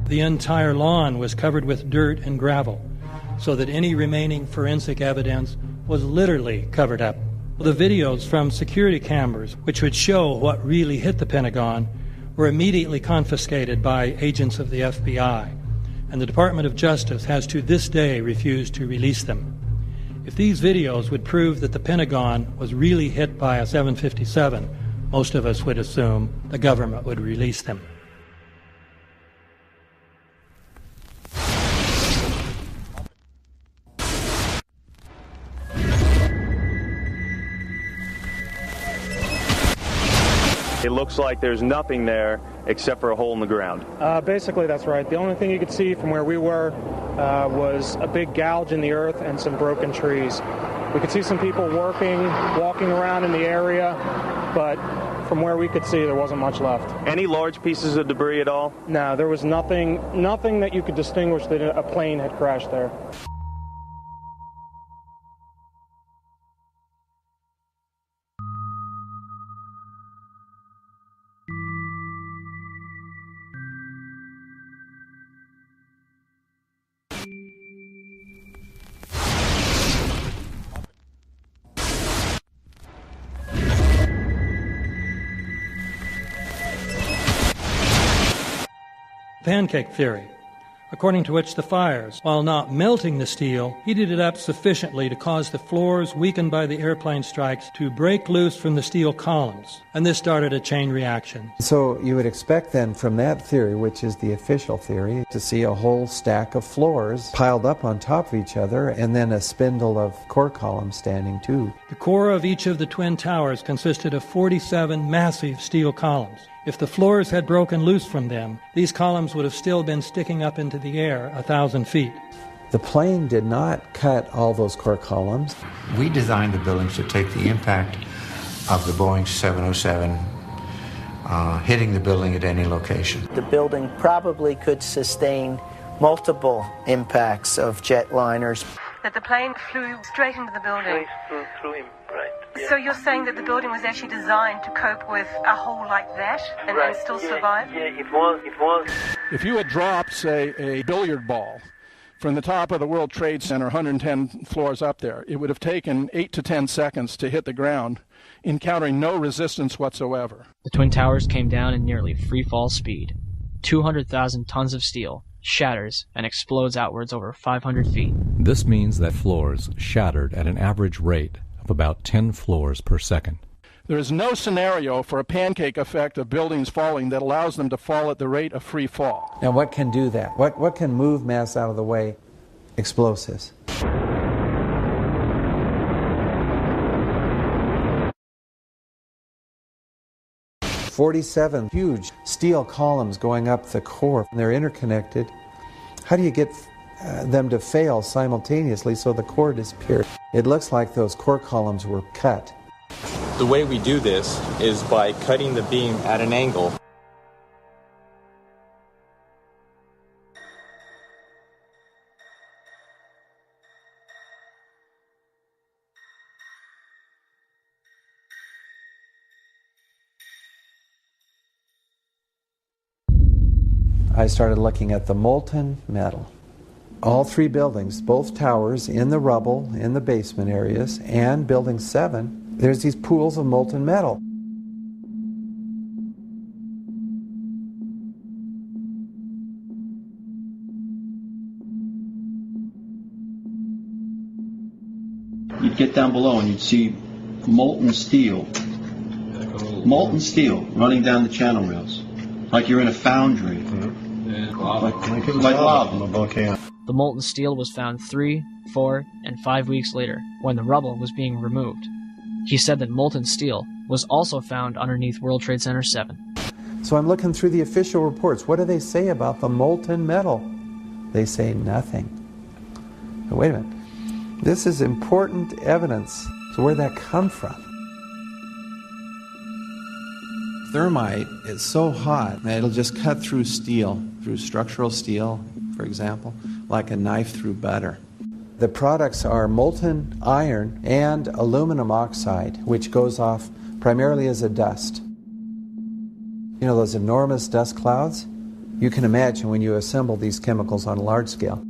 The entire lawn was covered with dirt and gravel, so that any remaining forensic evidence was literally covered up. The videos from security cameras, which would show what really hit the Pentagon, were immediately confiscated by agents of the FBI, and the Department of Justice has to this day refused to release them. If these videos would prove that the Pentagon was really hit by a 757, most of us would assume the government would release them. It looks like there's nothing there except for a hole in the ground. Basically, that's right. The only thing you could see from where we were was a big gouge in the earth and some broken trees. We could see some people walking around in the area, but from where we could see, there wasn't much left. Any large pieces of debris at all? No, there was nothing that you could distinguish that a plane had crashed there. Pancake theory, according to which the fires, while not melting the steel, heated it up sufficiently to cause the floors weakened by the airplane strikes to break loose from the steel columns, and this started a chain reaction. So you would expect then from that theory, which is the official theory, to see a whole stack of floors piled up on top of each other and then a spindle of core columns standing too. The core of each of the twin towers consisted of 47 massive steel columns. If the floors had broken loose from them, these columns would have still been sticking up into the air 1,000 feet. The plane did not cut all those core columns. We designed the buildings to take the impact of the Boeing 707 hitting the building at any location. The building probably could sustain multiple impacts of jetliners. That the plane flew straight into the building. Through him, right. Yeah. So you're saying that the building was actually designed to cope with a hole like that and still survive? Yeah, it was. If you had dropped, say, a billiard ball From the top of the World Trade Center, 110 floors up there, it would have taken 8 to 10 seconds to hit the ground, encountering no resistance whatsoever. The Twin Towers came down in nearly free-fall speed. 200,000 tons of steel shatters and explodes outwards over 500 feet. This means that floors shattered at an average rate of about 10 floors per second. There is no scenario for a pancake effect of buildings falling that allows them to fall at the rate of free fall. Now what can do that? What can move mass out of the way? Explosives. "47 huge steel columns going up the core. They're interconnected. How do you get them to fail simultaneously so the core disappears? It looks like those core columns were cut. The way we do this is by cutting the beam at an angle. I started looking at the molten metal. All three buildings, both towers in the rubble, in the basement areas, and Building 7, there's these pools of molten metal. You'd get down below and you'd see molten steel running down the channel rails, like you're in a foundry. Like lava. The molten steel was found 3, 4, and 5 weeks later, when the rubble was being removed. He said that molten steel was also found underneath World Trade Center 7. So I'm looking through the official reports. What do they say about the molten metal? They say nothing. Now, wait a minute. This is important evidence. So where'd that come from? Thermite is so hot that it'll just cut through steel, through structural steel, for example, like a knife through butter. The products are molten iron and aluminum oxide, which goes off primarily as a dust. You know those enormous dust clouds? You can imagine when you assemble these chemicals on a large scale.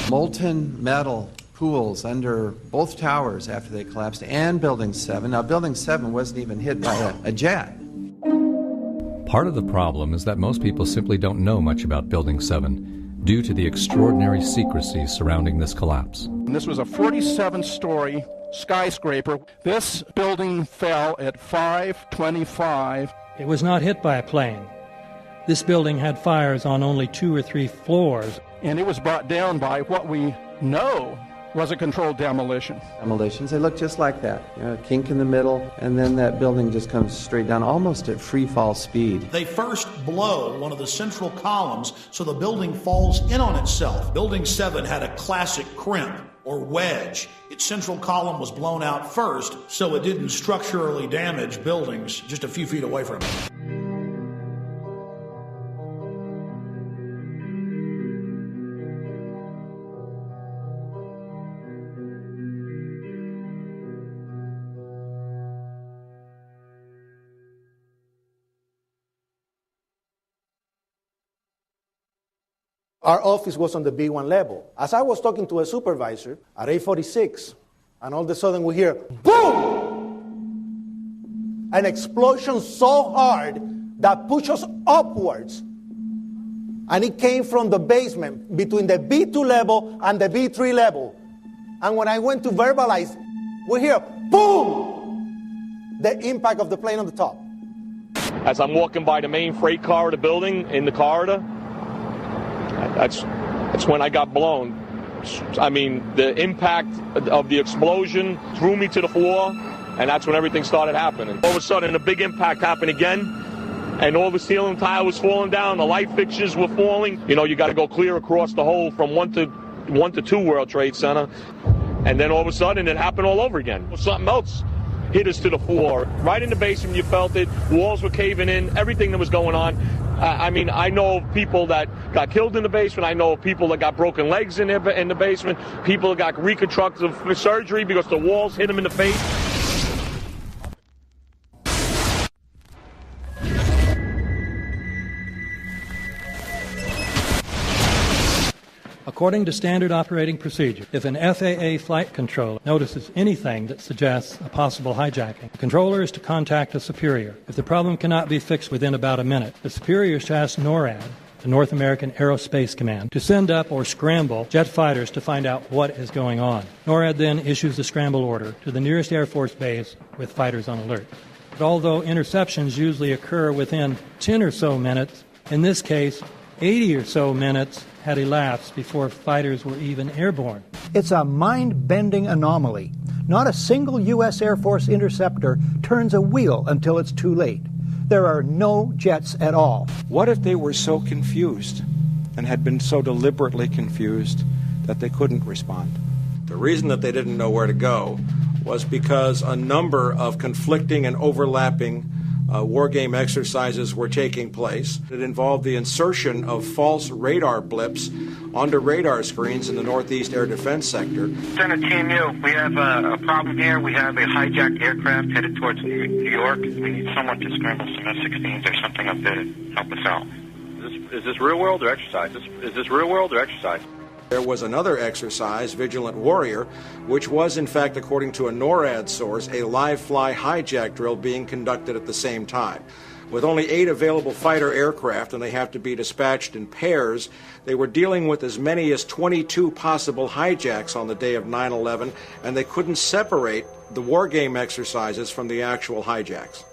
Molten metal pools under both towers after they collapsed, and Building 7. Now, Building 7 wasn't even hit by a jet. Part of the problem is that most people simply don't know much about Building 7 due to the extraordinary secrecy surrounding this collapse. And this was a 47-story skyscraper. This building fell at 5:25. It was not hit by a plane. This building had fires on only 2 or 3 floors. And it was brought down by what we know was a controlled demolition. Demolitions, they look just like that. You know, a kink in the middle, and then that building just comes straight down, almost at free fall speed. They first blow one of the central columns so the building falls in on itself. Building 7 had a classic crimp or wedge. Its central column was blown out first, so it didn't structurally damage buildings just a few feet away from it. Our office was on the B1 level. As I was talking to a supervisor at 8:46, and all of a sudden we hear, boom! An explosion so hard that pushed us upwards. And it came from the basement between the B2 level and the B3 level. And when I went to verbalize, we hear, boom! The impact of the plane on the top. As I'm walking by the main freight corridor building in the corridor, that's when I got blown. I mean, the impact of the explosion threw me to the floor, and that's when everything started happening. All of a sudden, a big impact happened again, and all the ceiling tile was falling down, the light fixtures were falling. You know, you got to go clear across the whole from 1 to 2 World Trade Center, and then all of a sudden, it happened all over again. Something else hit us to the floor. Right in the basement, you felt it. Walls were caving in, everything that was going on. I mean, I know of people that got killed in the basement. I know of people that got broken legs in the basement. People that got reconstructive surgery because the walls hit them in the face. According to standard operating procedure, if an FAA flight controller notices anything that suggests a possible hijacking, the controller is to contact a superior. If the problem cannot be fixed within about a minute, the superior is to ask NORAD, the North American Aerospace Command, to send up or scramble jet fighters to find out what is going on. NORAD then issues the scramble order to the nearest Air Force base with fighters on alert. But although interceptions usually occur within 10 or so minutes, in this case, 80 or so minutes had elapsed before fighters were even airborne. It's a mind-bending anomaly. Not a single U.S. Air Force interceptor turns a wheel until it's too late. There are no jets at all. What if they were so confused and had been so deliberately confused that they couldn't respond? The reason that they didn't know where to go was because a number of conflicting and overlapping war game exercises were taking place. It involved the insertion of false radar blips onto radar screens in the Northeast Air Defense Sector. Center Team U, we have a problem here. We have a hijacked aircraft headed towards New York. We need someone to scramble some F-16s or something up there to help us out. Is this real world or exercise? Is this real world or exercise? There was another exercise, Vigilant Warrior, which was, in fact, according to a NORAD source, a live-fly hijack drill being conducted at the same time. With only 8 available fighter aircraft, and they have to be dispatched in pairs, they were dealing with as many as 22 possible hijacks on the day of 9/11, and they couldn't separate the war game exercises from the actual hijacks.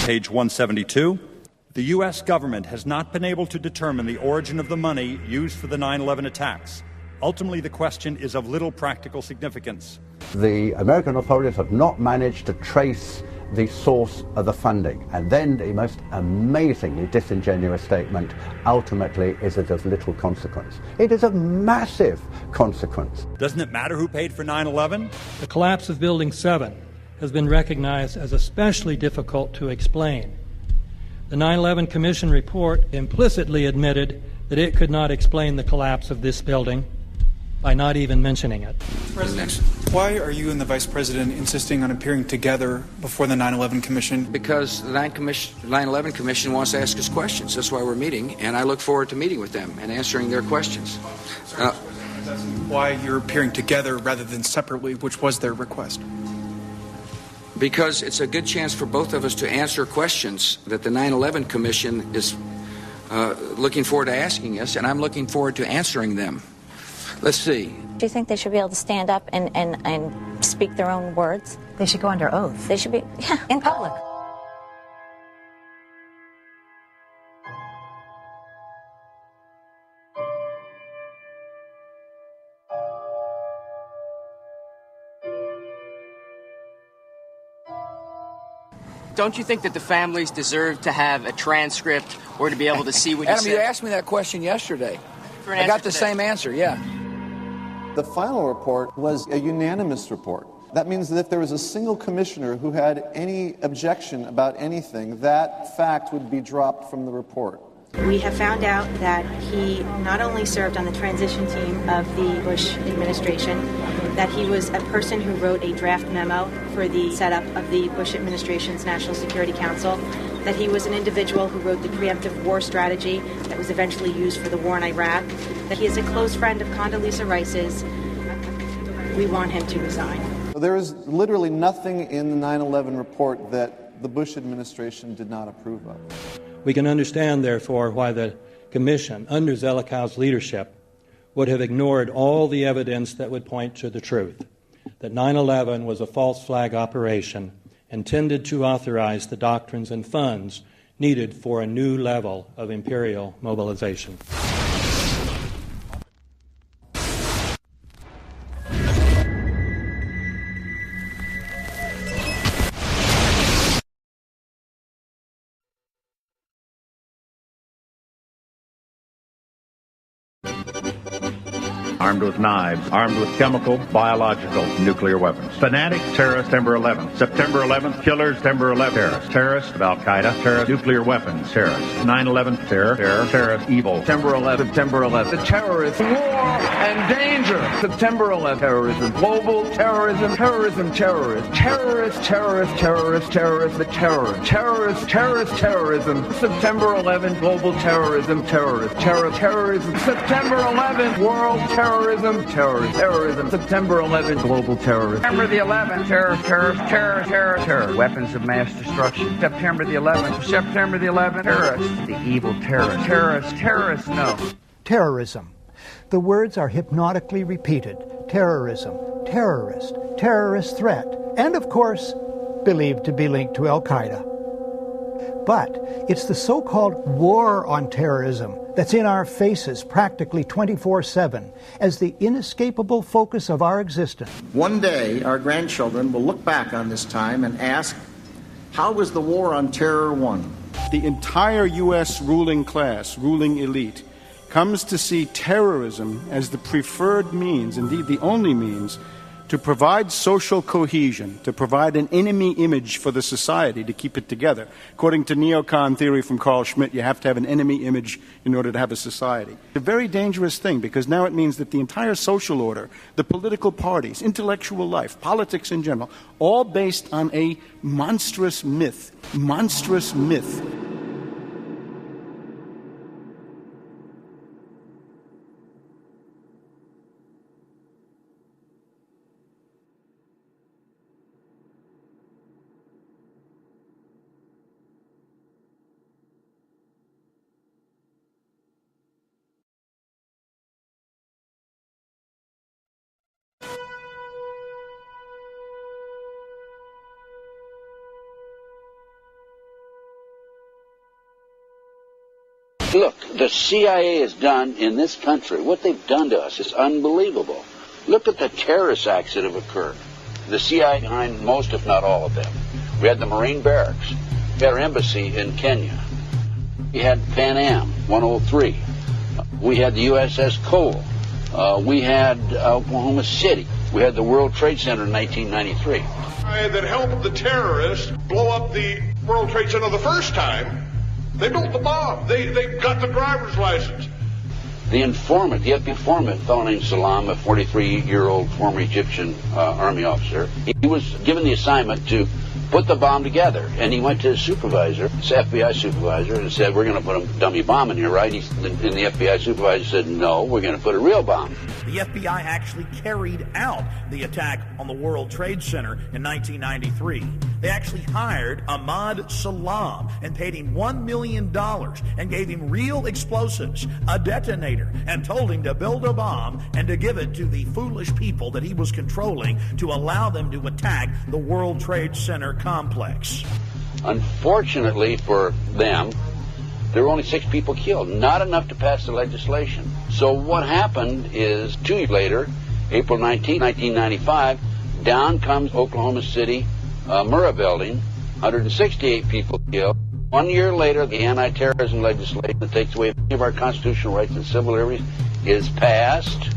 Page 172. The U.S. government has not been able to determine the origin of the money used for the 9/11 attacks. Ultimately, the question is of little practical significance. The American authorities have not managed to trace the source of the funding. And then the most amazingly disingenuous statement ultimately is it of little consequence. It is of massive consequence. Doesn't it matter who paid for 9/11? The collapse of Building 7 has been recognized as especially difficult to explain. The 9/11 Commission report implicitly admitted that it could not explain the collapse of this building by not even mentioning it. President, why are you and the Vice President insisting on appearing together before the 9/11 Commission? Because the 9/11 Commission wants to ask us questions. That's why we're meeting, and I look forward to meeting with them and answering their questions. Why you're appearing together rather than separately, which was their request? Because it's a good chance for both of us to answer questions that the 9/11 Commission is looking forward to asking us, and I'm looking forward to answering them. Let's see. Do you think they should be able to stand up and speak their own words? They should go under oath. They should be, yeah, in public. Don't you think that the families deserve to have a transcript or to be able to see what you Adam, said? you asked me that question yesterday. I got the same answer, yeah. The final report was a unanimous report. That means that if there was a single commissioner who had any objection about anything, that fact would be dropped from the report. We have found out that he not only served on the transition team of the Bush administration, that he was a person who wrote a draft memo for the setup of the Bush administration's National Security Council, that he was an individual who wrote the preemptive war strategy that was eventually used for the war in Iraq, that he is a close friend of Condoleezza Rice's. We want him to resign. There is literally nothing in the 9/11 report that the Bush administration did not approve of. We can understand, therefore, why the Commission, under Zelikow's leadership, would have ignored all the evidence that would point to the truth, that 9/11 was a false flag operation intended to authorize the doctrines and funds needed for a new level of imperial mobilization. armed with knives, armed with chemical, biological, nuclear weapons. Fanatics, terrorists, September 11th. September 11th, killers, September 11th, terrorists of Al-Qaeda, terrorists, nuclear weapons, terrorists. 9/11, terror, terrorist, evil. September 11th, September 11th. The terrorists, war and danger. September 11th, terrorism, global terrorism, terrorism, terrorists, terrorists, terrorists, terrorists, terrorists, the terror, terrorists, terrorists, terrorism. September 11th, global terrorism, terrorists, terrorism. September 11th, world terrorism, terrorism. September 11th, global terrorism. September the 11th, terror. Weapons of mass destruction. September the 11th, September the 11th, terrorists, the evil terrorists, no. Terrorism. The words are hypnotically repeated. Terrorism, terrorist, terrorist threat, and of course, believed to be linked to Al-Qaeda. But it's the so-called war on terrorism that's in our faces practically 24/7 as the inescapable focus of our existence. One day, our grandchildren will look back on this time and ask, how was the war on terror won? The entire U.S. ruling class, ruling elite, comes to see terrorism as the preferred means, indeed the only means, to provide social cohesion, to provide an enemy image for the society to keep it together. According to neocon theory from Carl Schmitt, you have to have an enemy image in order to have a society. It's a very dangerous thing because now it means that the entire social order, the political parties, intellectual life, politics in general, all based on a monstrous myth. Look, the CIA has done in this country, what they've done to us is unbelievable. Look at the terrorist acts that have occurred. The CIA behind most, if not all of them. We had the Marine barracks. We had our embassy in Kenya. We had Pan Am 103. We had the USS Cole. We had Oklahoma City. We had the World Trade Center in 1993. That helped the terrorists blow up the World Trade Center the first time. They built the bomb. They got the driver's license. The informant, the FBI informant, a fellow named Salam, a 43-year-old former Egyptian army officer, he was given the assignment to put the bomb together. And he went to his supervisor, his FBI supervisor, and said, we're going to put a dummy bomb in here, right? And the FBI supervisor said, no, we're going to put a real bomb. The FBI actually carried out the attack on the World Trade Center in 1993. They actually hired Ahmad Salam and paid him $1 million and gave him real explosives, a detonator, and told him to build a bomb and to give it to the foolish people that he was controlling to allow them to attack the World Trade Center complex. Unfortunately for them, there were only 6 people killed, not enough to pass the legislation. So what happened is 2 years later, April 19, 1995, down comes Oklahoma City Murrah building, 168 people killed. 1 year later, the anti-terrorism legislation that takes away many of our constitutional rights and civil liberties is passed.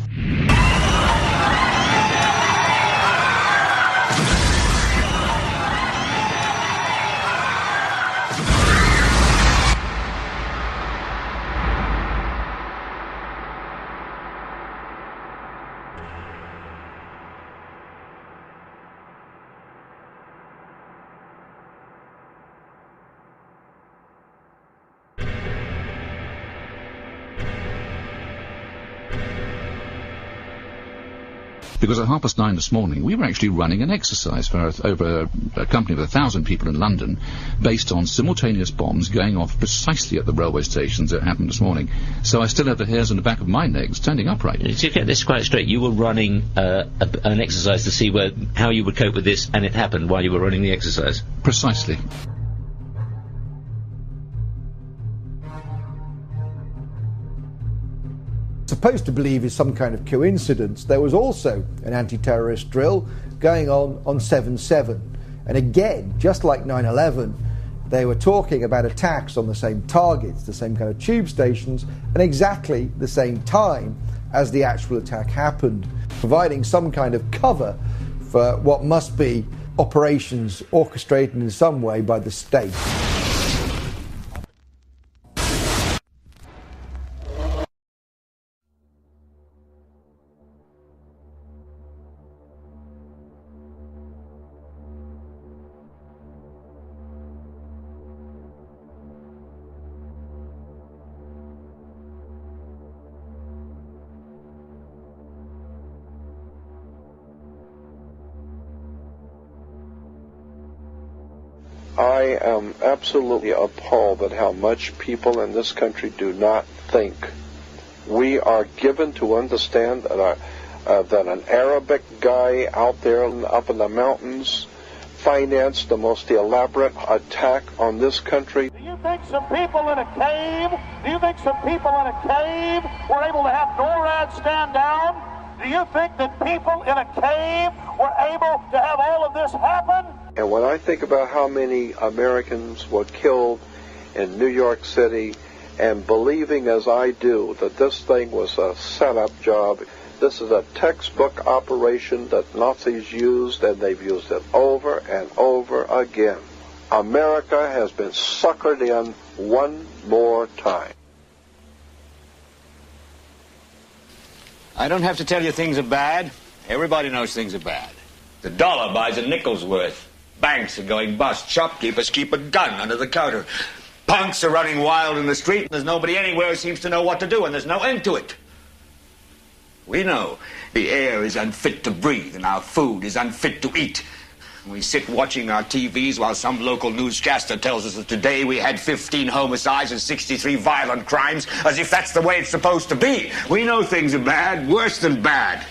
Because at 9:30 this morning, we were actually running an exercise for over a company of 1,000 people in London, based on simultaneous bombs going off precisely at the railway stations that happened this morning. So I still have the hairs on the back of my neck standing upright. To get this quite straight, you were running an exercise to see how you would cope with this, and it happened while you were running the exercise? Precisely. Supposed to believe is some kind of coincidence. There was also an anti-terrorist drill going on 7/7. And again, just like 9/11, they were talking about attacks on the same targets, the same kind of tube stations, and exactly the same time. as the actual attack happened, providing some kind of cover for what must be operations orchestrated in some way by the state. I am absolutely appalled at how much people in this country do not think. We are given to understand that an Arabic guy out there up in the mountains financed the most elaborate attack on this country. Do you think some people in a cave were able to have NORAD stand down? Do you think that people in a cave were able to have all of this happen? And when I think about how many Americans were killed in New York City, and believing as I do that this thing was a setup job, this is a textbook operation that Nazis used, and they've used it over and over again. America has been suckered in one more time. I don't have to tell you things are bad. Everybody knows things are bad. The dollar buys a nickel's worth. Banks are going bust. Shopkeepers keep a gun under the counter. Punks are running wild in the street, and there's nobody anywhere who seems to know what to do, and there's no end to it. We know the air is unfit to breathe, and our food is unfit to eat. We sit watching our TVs while some local newscaster tells us that today we had 15 homicides and 63 violent crimes, as if that's the way it's supposed to be. We know things are bad, worse than bad.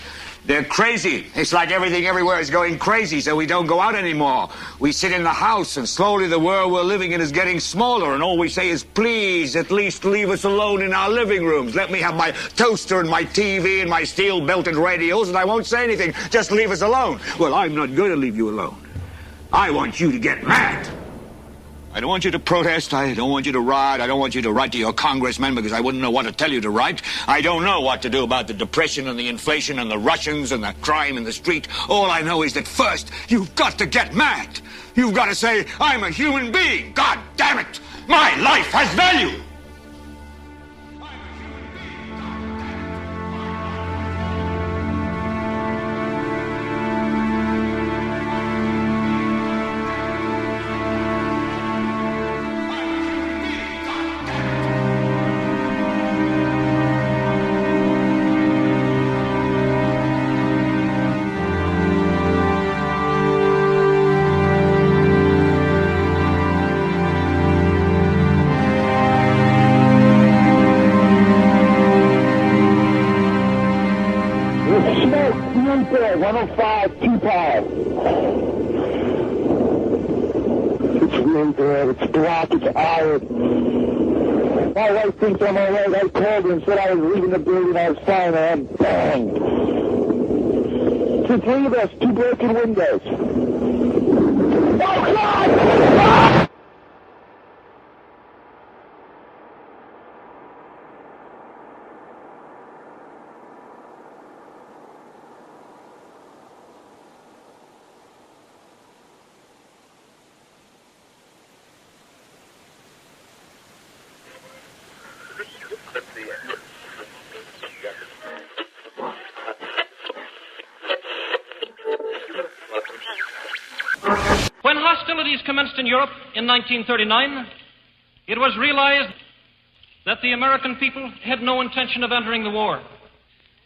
They're crazy. It's like everything everywhere is going crazy, so we don't go out anymore. We sit in the house, and slowly the world we're living in is getting smaller, and all we say is, please, at least leave us alone in our living rooms. Let me have my toaster and my TV and my steel-belted radios, and I won't say anything. Just leave us alone. Well, I'm not going to leave you alone. I want you to get mad. I don't want you to protest. I don't want you to riot. I don't want you to write to your congressman because I wouldn't know what to tell you to write. I don't know what to do about the depression and the inflation and the Russians and the crime in the street. All I know is that first, you've got to get mad. You've got to say, I'm a human being. God damn it. My life has value. My wife thinks I'm all right. I called her and said I was leaving the building. I was fine, and bang. Two, three of us, two broken windows. Oh, God! Ah! When hostilities commenced in Europe in 1939, it was realized that the American people had no intention of entering the war.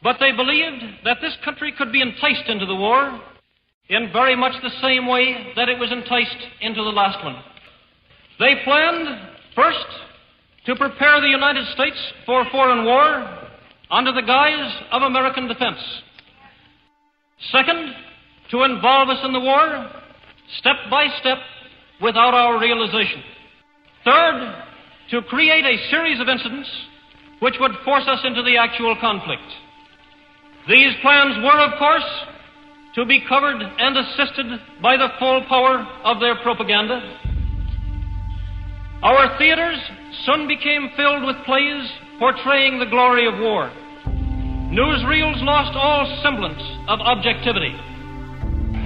But they believed that this country could be enticed into the war in very much the same way that it was enticed into the last one. They planned, first, to prepare the United States for foreign war under the guise of American defense. Second, to involve us in the war step by step without our realization. Third, to create a series of incidents which would force us into the actual conflict. These plans were, of course, to be covered and assisted by the full power of their propaganda. Our theaters soon became filled with plays portraying the glory of war. newsreels lost all semblance of objectivity,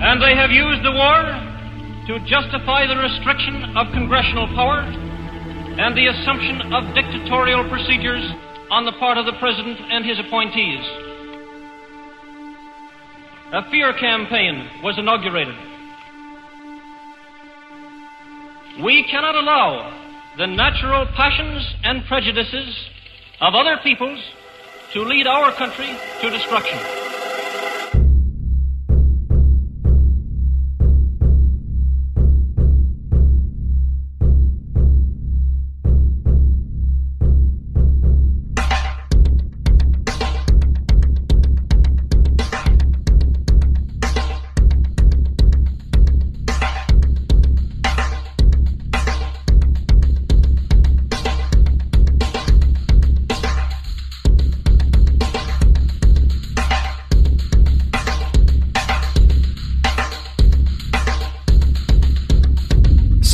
and they have used the war to justify the restriction of congressional power and the assumption of dictatorial procedures on the part of the President and his appointees. A fear campaign was inaugurated. We cannot allow the natural passions and prejudices of other peoples to lead our country to destruction.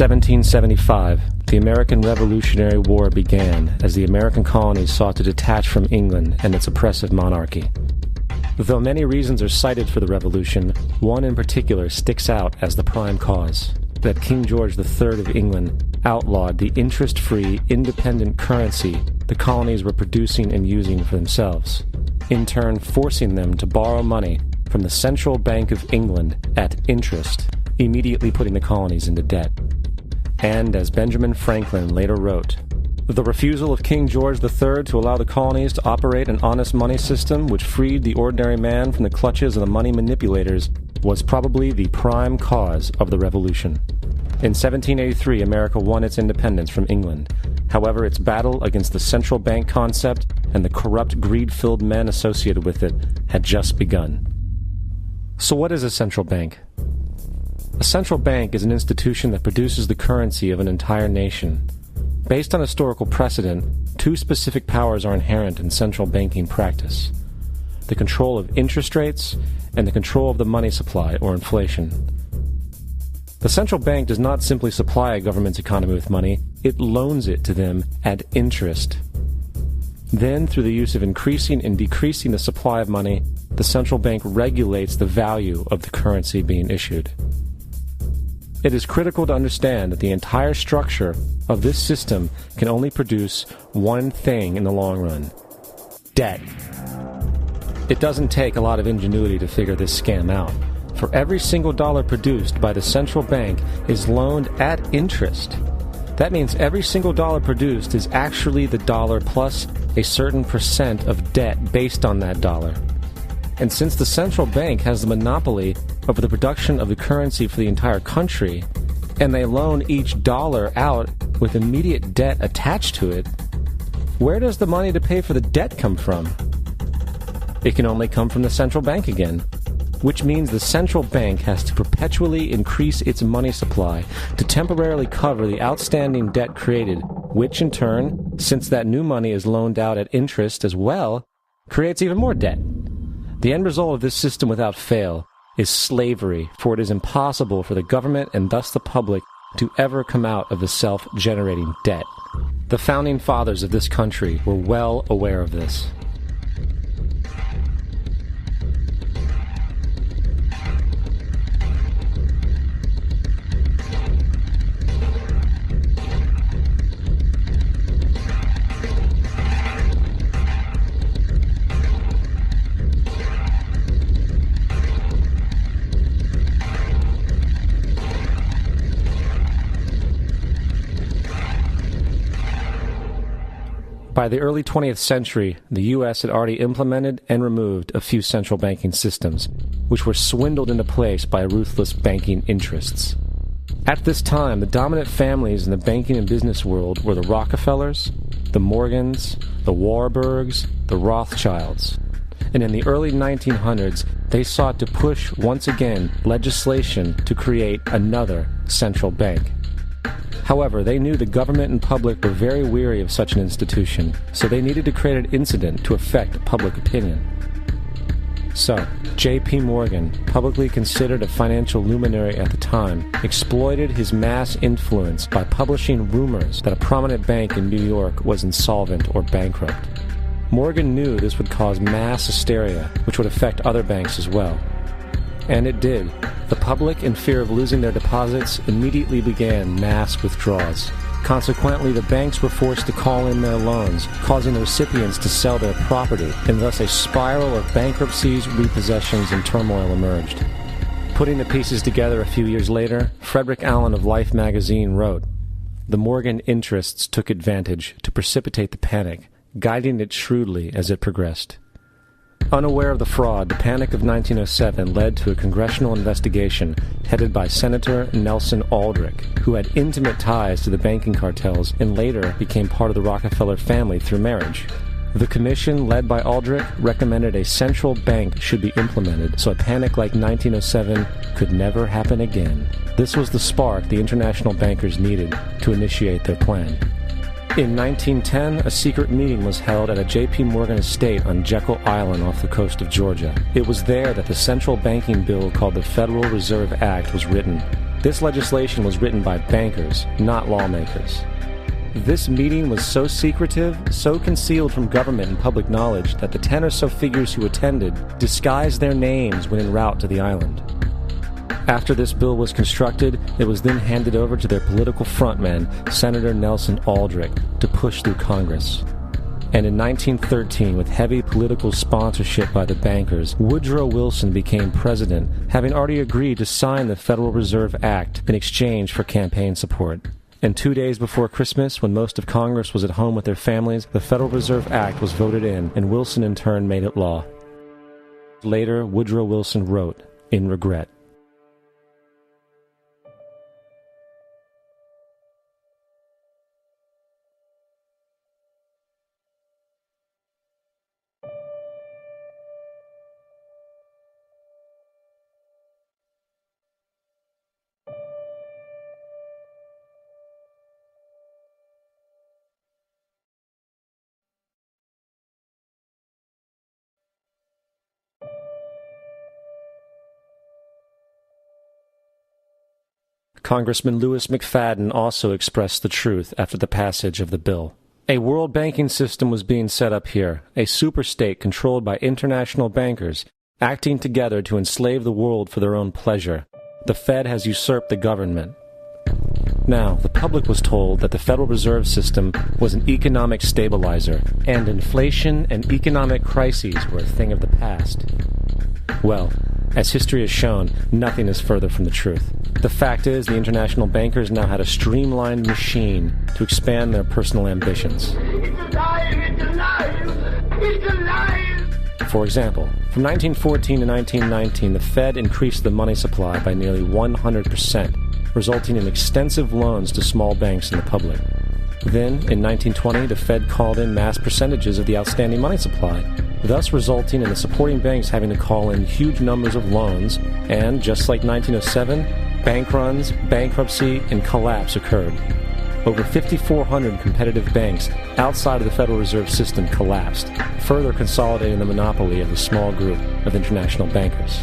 (1775), the American Revolutionary War began as the American colonies sought to detach from England and its oppressive monarchy. Though many reasons are cited for the revolution, one in particular sticks out as the prime cause: that King George III of England outlawed the interest-free, independent currency the colonies were producing and using for themselves, in turn forcing them to borrow money from the Central Bank of England at interest, immediately putting the colonies into debt. And, as Benjamin Franklin later wrote, the refusal of King George III to allow the colonies to operate an honest money system which freed the ordinary man from the clutches of the money manipulators was probably the prime cause of the revolution. In 1783, America won its independence from England. However, its battle against the central bank concept and the corrupt, greed-filled men associated with it had just begun. So what is a central bank? A central bank is an institution that produces the currency of an entire nation. Based on historical precedent, two specific powers are inherent in central banking practice: the control of interest rates and the control of the money supply, or inflation. The central bank does not simply supply a government's economy with money, it loans it to them at interest. Then, through the use of increasing and decreasing the supply of money, the central bank regulates the value of the currency being issued. It is critical to understand that the entire structure of this system can only produce one thing in the long run: debt. It doesn't take a lot of ingenuity to figure this scam out. For every single dollar produced by the central bank is loaned at interest. That means every single dollar produced is actually the dollar plus a certain percent of debt based on that dollar. And since the central bank has the monopoly over the production of the currency for the entire country, and they loan each dollar out with immediate debt attached to it, where does the money to pay for the debt come from? It can only come from the central bank again, which means the central bank has to perpetually increase its money supply to temporarily cover the outstanding debt created, which in turn, since that new money is loaned out at interest as well, creates even more debt. The end result of this system without fail is slavery, for it is impossible for the government and thus the public to ever come out of the self-generating debt. The founding fathers of this country were well aware of this. By the early 20th century, the U.S. had already implemented and removed a few central banking systems, which were swindled into place by ruthless banking interests. At this time, the dominant families in the banking and business world were the Rockefellers, the Morgans, the Warburgs, the Rothschilds. And in the early 1900s, they sought to push, once again, legislation to create another central bank. However, they knew the government and public were very weary of such an institution, so they needed to create an incident to affect public opinion. So, J.P. Morgan, publicly considered a financial luminary at the time, exploited his mass influence by publishing rumors that a prominent bank in New York was insolvent or bankrupt. Morgan knew this would cause mass hysteria, which would affect other banks as well. And it did. The public, in fear of losing their deposits, immediately began mass withdrawals. Consequently, the banks were forced to call in their loans, causing the recipients to sell their property, and thus a spiral of bankruptcies, repossessions, and turmoil emerged. Putting the pieces together a few years later, Frederick Allen of Life magazine wrote, "The Morgan interests took advantage to precipitate the panic, guiding it shrewdly as it progressed." Unaware of the fraud, the Panic of 1907 led to a congressional investigation headed by Senator Nelson Aldrich, who had intimate ties to the banking cartels and later became part of the Rockefeller family through marriage. The commission, led by Aldrich, recommended a central bank should be implemented so a panic like 1907 could never happen again. This was the spark the international bankers needed to initiate their plan. In 1910, a secret meeting was held at a J.P. Morgan estate on Jekyll Island off the coast of Georgia. It was there that the central banking bill called the Federal Reserve Act was written. This legislation was written by bankers, not lawmakers. This meeting was so secretive, so concealed from government and public knowledge that the 10 or so figures who attended disguised their names when en route to the island. After this bill was constructed, it was then handed over to their political frontman, Senator Nelson Aldrich, to push through Congress. And in 1913, with heavy political sponsorship by the bankers, Woodrow Wilson became president, having already agreed to sign the Federal Reserve Act in exchange for campaign support. And 2 days before Christmas, when most of Congress was at home with their families, the Federal Reserve Act was voted in, and Wilson in turn made it law. Later, Woodrow Wilson wrote, in regret, Congressman Louis McFadden also expressed the truth after the passage of the bill. A world banking system was being set up here, a superstate controlled by international bankers, acting together to enslave the world for their own pleasure. The Fed has usurped the government. Now, the public was told that the Federal Reserve System was an economic stabilizer, and inflation and economic crises were a thing of the past. Well, as history has shown, nothing is further from the truth. The fact is, the international bankers now had a streamlined machine to expand their personal ambitions. It's alive! It's alive! It's alive! For example, from 1914 to 1919, the Fed increased the money supply by nearly 100%, resulting in extensive loans to small banks and the public. Then, in 1920, the Fed called in mass percentages of the outstanding money supply, thus resulting in the supporting banks having to call in huge numbers of loans, and, just like 1907, bank runs, bankruptcy, and collapse occurred. Over 5,400 competitive banks outside of the Federal Reserve System collapsed, further consolidating the monopoly of a small group of international bankers.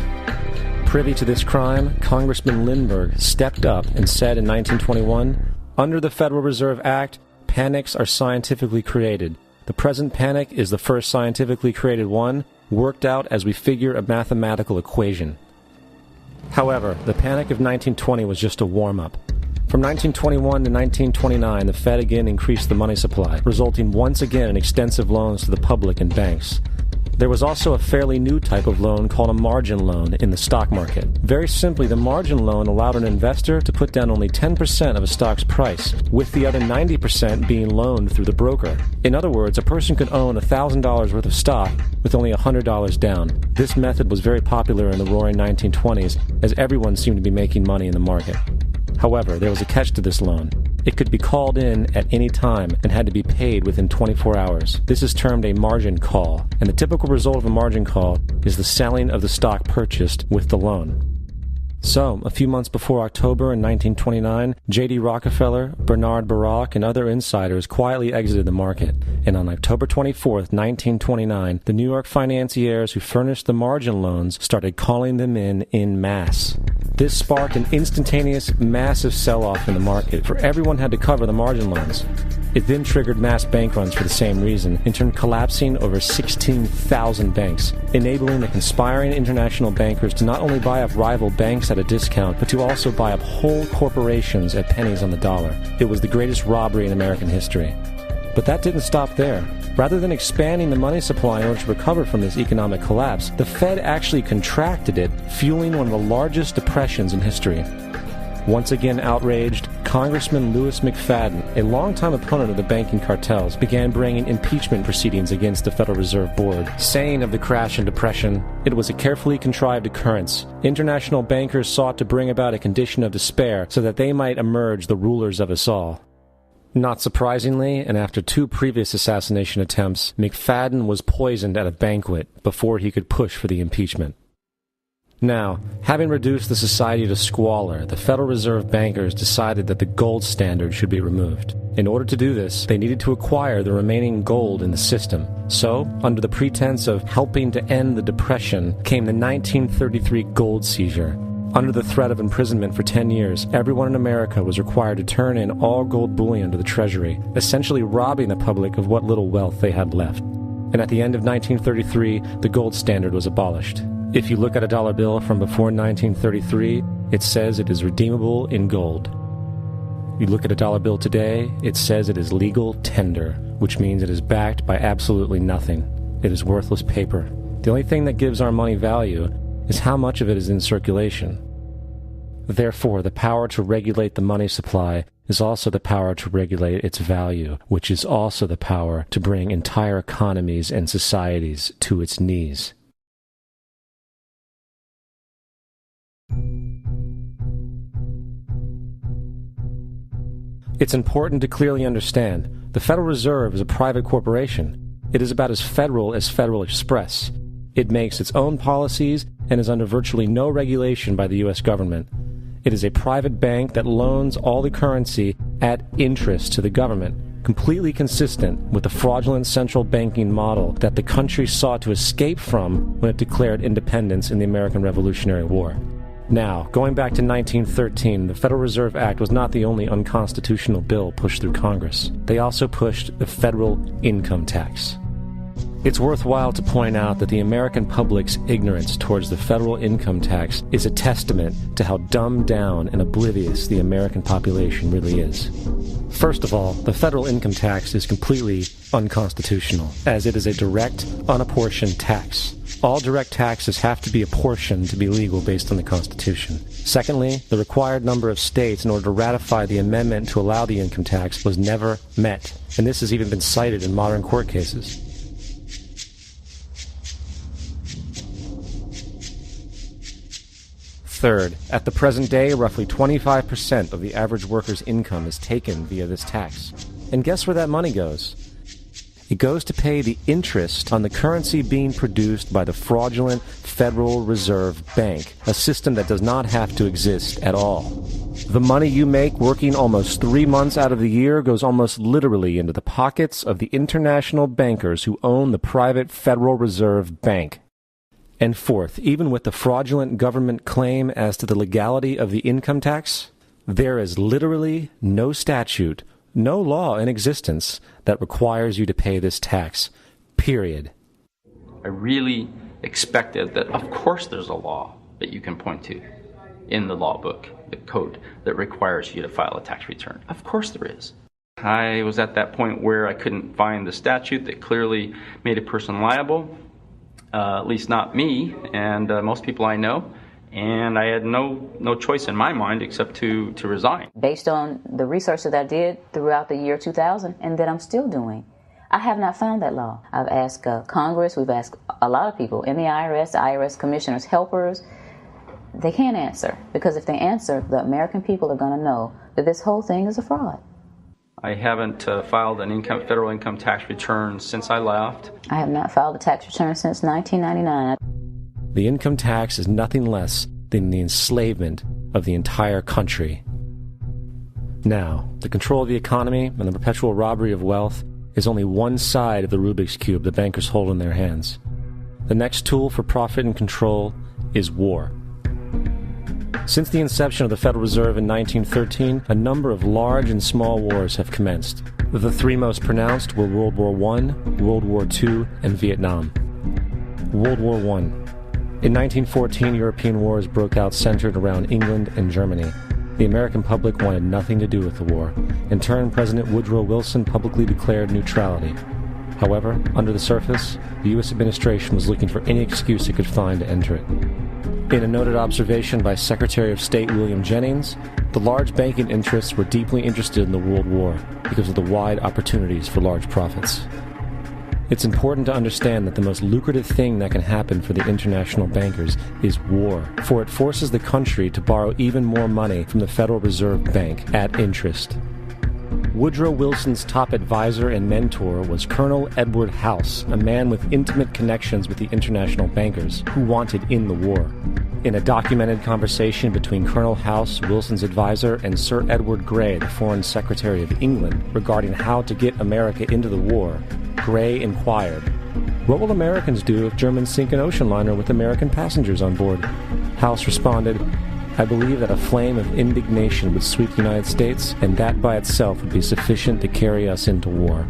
Privy to this crime, Congressman Lindbergh stepped up and said in 1921, "Under the Federal Reserve Act, panics are scientifically created. The present panic is the first scientifically created one, worked out as we figure a mathematical equation." However, the Panic of 1920 was just a warm-up. From 1921 to 1929, the Fed again increased the money supply, resulting once again in extensive loans to the public and banks. There was also a fairly new type of loan called a margin loan in the stock market. Very simply, the margin loan allowed an investor to put down only 10% of a stock's price, with the other 90% being loaned through the broker. In other words, a person could own $1,000 worth of stock with only $100 down. This method was very popular in the roaring 1920s, as everyone seemed to be making money in the market. However, there was a catch to this loan. It could be called in at any time and had to be paid within 24 hours. This is termed a margin call, and the typical result of a margin call is the selling of the stock purchased with the loan. So, a few months before October in 1929, J.D. Rockefeller, Bernard Baruch, and other insiders quietly exited the market, and on October 24, 1929, the New York financiers who furnished the margin loans started calling them in masse. This sparked an instantaneous, massive sell-off in the market, for everyone had to cover the margin loans. It then triggered mass bank runs for the same reason, in turn collapsing over 16,000 banks, enabling the conspiring international bankers to not only buy up rival banks at a discount, but to also buy up whole corporations at pennies on the dollar. It was the greatest robbery in American history. But that didn't stop there. Rather than expanding the money supply in order to recover from this economic collapse, the Fed actually contracted it, fueling one of the largest depressions in history. Once again outraged, Congressman Louis McFadden, a longtime opponent of the banking cartels, began bringing impeachment proceedings against the Federal Reserve Board, saying of the crash and depression, it was a carefully contrived occurrence. International bankers sought to bring about a condition of despair so that they might emerge the rulers of us all. Not surprisingly, and after 2 previous assassination attempts, McFadden was poisoned at a banquet before he could push for the impeachment. Now, having reduced the society to squalor, the Federal Reserve bankers decided that the gold standard should be removed. In order to do this, they needed to acquire the remaining gold in the system. So, under the pretense of helping to end the Depression, came the 1933 gold seizure. Under the threat of imprisonment for 10 years, everyone in America was required to turn in all gold bullion to the Treasury, essentially robbing the public of what little wealth they had left. And at the end of 1933, the gold standard was abolished. If you look at a dollar bill from before 1933, it says it is redeemable in gold. You look at a dollar bill today, it says it is legal tender, which means it is backed by absolutely nothing. It is worthless paper. The only thing that gives our money value is how much of it is in circulation. Therefore, the power to regulate the money supply is also the power to regulate its value, which is also the power to bring entire economies and societies to its knees. It's important to clearly understand, the Federal Reserve is a private corporation. It is about as Federal Express. It makes its own policies and is under virtually no regulation by the U.S. government. It is a private bank that loans all the currency at interest to the government, completely consistent with the fraudulent central banking model that the country sought to escape from when it declared independence in the American Revolutionary War. Now, going back to 1913, the Federal Reserve Act was not the only unconstitutional bill pushed through Congress. They also pushed the federal income tax. It's worthwhile to point out that the American public's ignorance towards the federal income tax is a testament to how dumbed down and oblivious the American population really is. First of all, the federal income tax is completely unconstitutional, as it is a direct, unapportioned tax. All direct taxes have to be apportioned to be legal based on the Constitution. Secondly, the required number of states in order to ratify the amendment to allow the income tax was never met, and this has even been cited in modern court cases. Third, at the present day, roughly 25% of the average worker's income is taken via this tax. And guess where that money goes? It goes to pay the interest on the currency being produced by the fraudulent Federal Reserve Bank, a system that does not have to exist at all. The money you make working almost 3 months out of the year goes almost literally into the pockets of the international bankers who own the private Federal Reserve Bank. And fourth, even with the fraudulent government claim as to the legality of the income tax, there is literally no statute, no law in existence that requires you to pay this tax, period. I really expected that, of course there's a law that you can point to in the law book, the code, that requires you to file a tax return. Of course there is. I was at that point where I couldn't find the statute that clearly made a person liable. At least not me and most people I know, and I had no choice in my mind except to resign. Based on the research that I did throughout the year 2000 and that I'm still doing, I have not found that law. I've asked Congress, we've asked a lot of people in the IRS commissioners, helpers. They can't answer, because if they answer, the American people are going to know that this whole thing is a fraud. I haven't filed an federal income tax return since I left. I have not filed a tax return since 1999. The income tax is nothing less than the enslavement of the entire country. Now, the control of the economy and the perpetual robbery of wealth is only one side of the Rubik's Cube the bankers hold in their hands. The next tool for profit and control is war. Since the inception of the Federal Reserve in 1913, a number of large and small wars have commenced. The three most pronounced were World War I, World War II, and Vietnam. World War I. In 1914, European wars broke out centered around England and Germany. The American public wanted nothing to do with the war. In turn, President Woodrow Wilson publicly declared neutrality. However, under the surface, the U.S. administration was looking for any excuse it could find to enter it. In a noted observation by Secretary of State William Jennings, the large banking interests were deeply interested in the World War because of the wide opportunities for large profits. It's important to understand that the most lucrative thing that can happen for the international bankers is war, for it forces the country to borrow even more money from the Federal Reserve Bank at interest. Woodrow Wilson's top advisor and mentor was Colonel Edward House, a man with intimate connections with the international bankers who wanted in the war. In a documented conversation between Colonel House, Wilson's advisor, and Sir Edward Grey, the Foreign Secretary of England, regarding how to get America into the war, Grey inquired, "What will Americans do if Germans sink an ocean liner with American passengers on board?" House responded, "I believe that a flame of indignation would sweep the United States, and that by itself would be sufficient to carry us into war."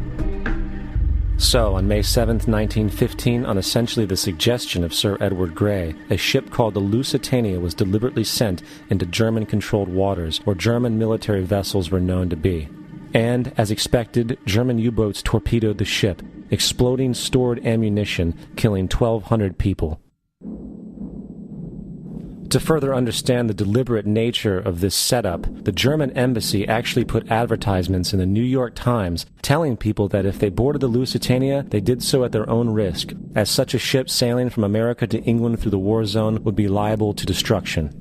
So, on May 7, 1915, on essentially the suggestion of Sir Edward Grey, a ship called the Lusitania was deliberately sent into German-controlled waters where German military vessels were known to be. And, as expected, German U-boats torpedoed the ship, exploding stored ammunition, killing 1,200 people. To further understand the deliberate nature of this setup, the German embassy actually put advertisements in the New York Times telling people that if they boarded the Lusitania, they did so at their own risk, as such a ship sailing from America to England through the war zone would be liable to destruction.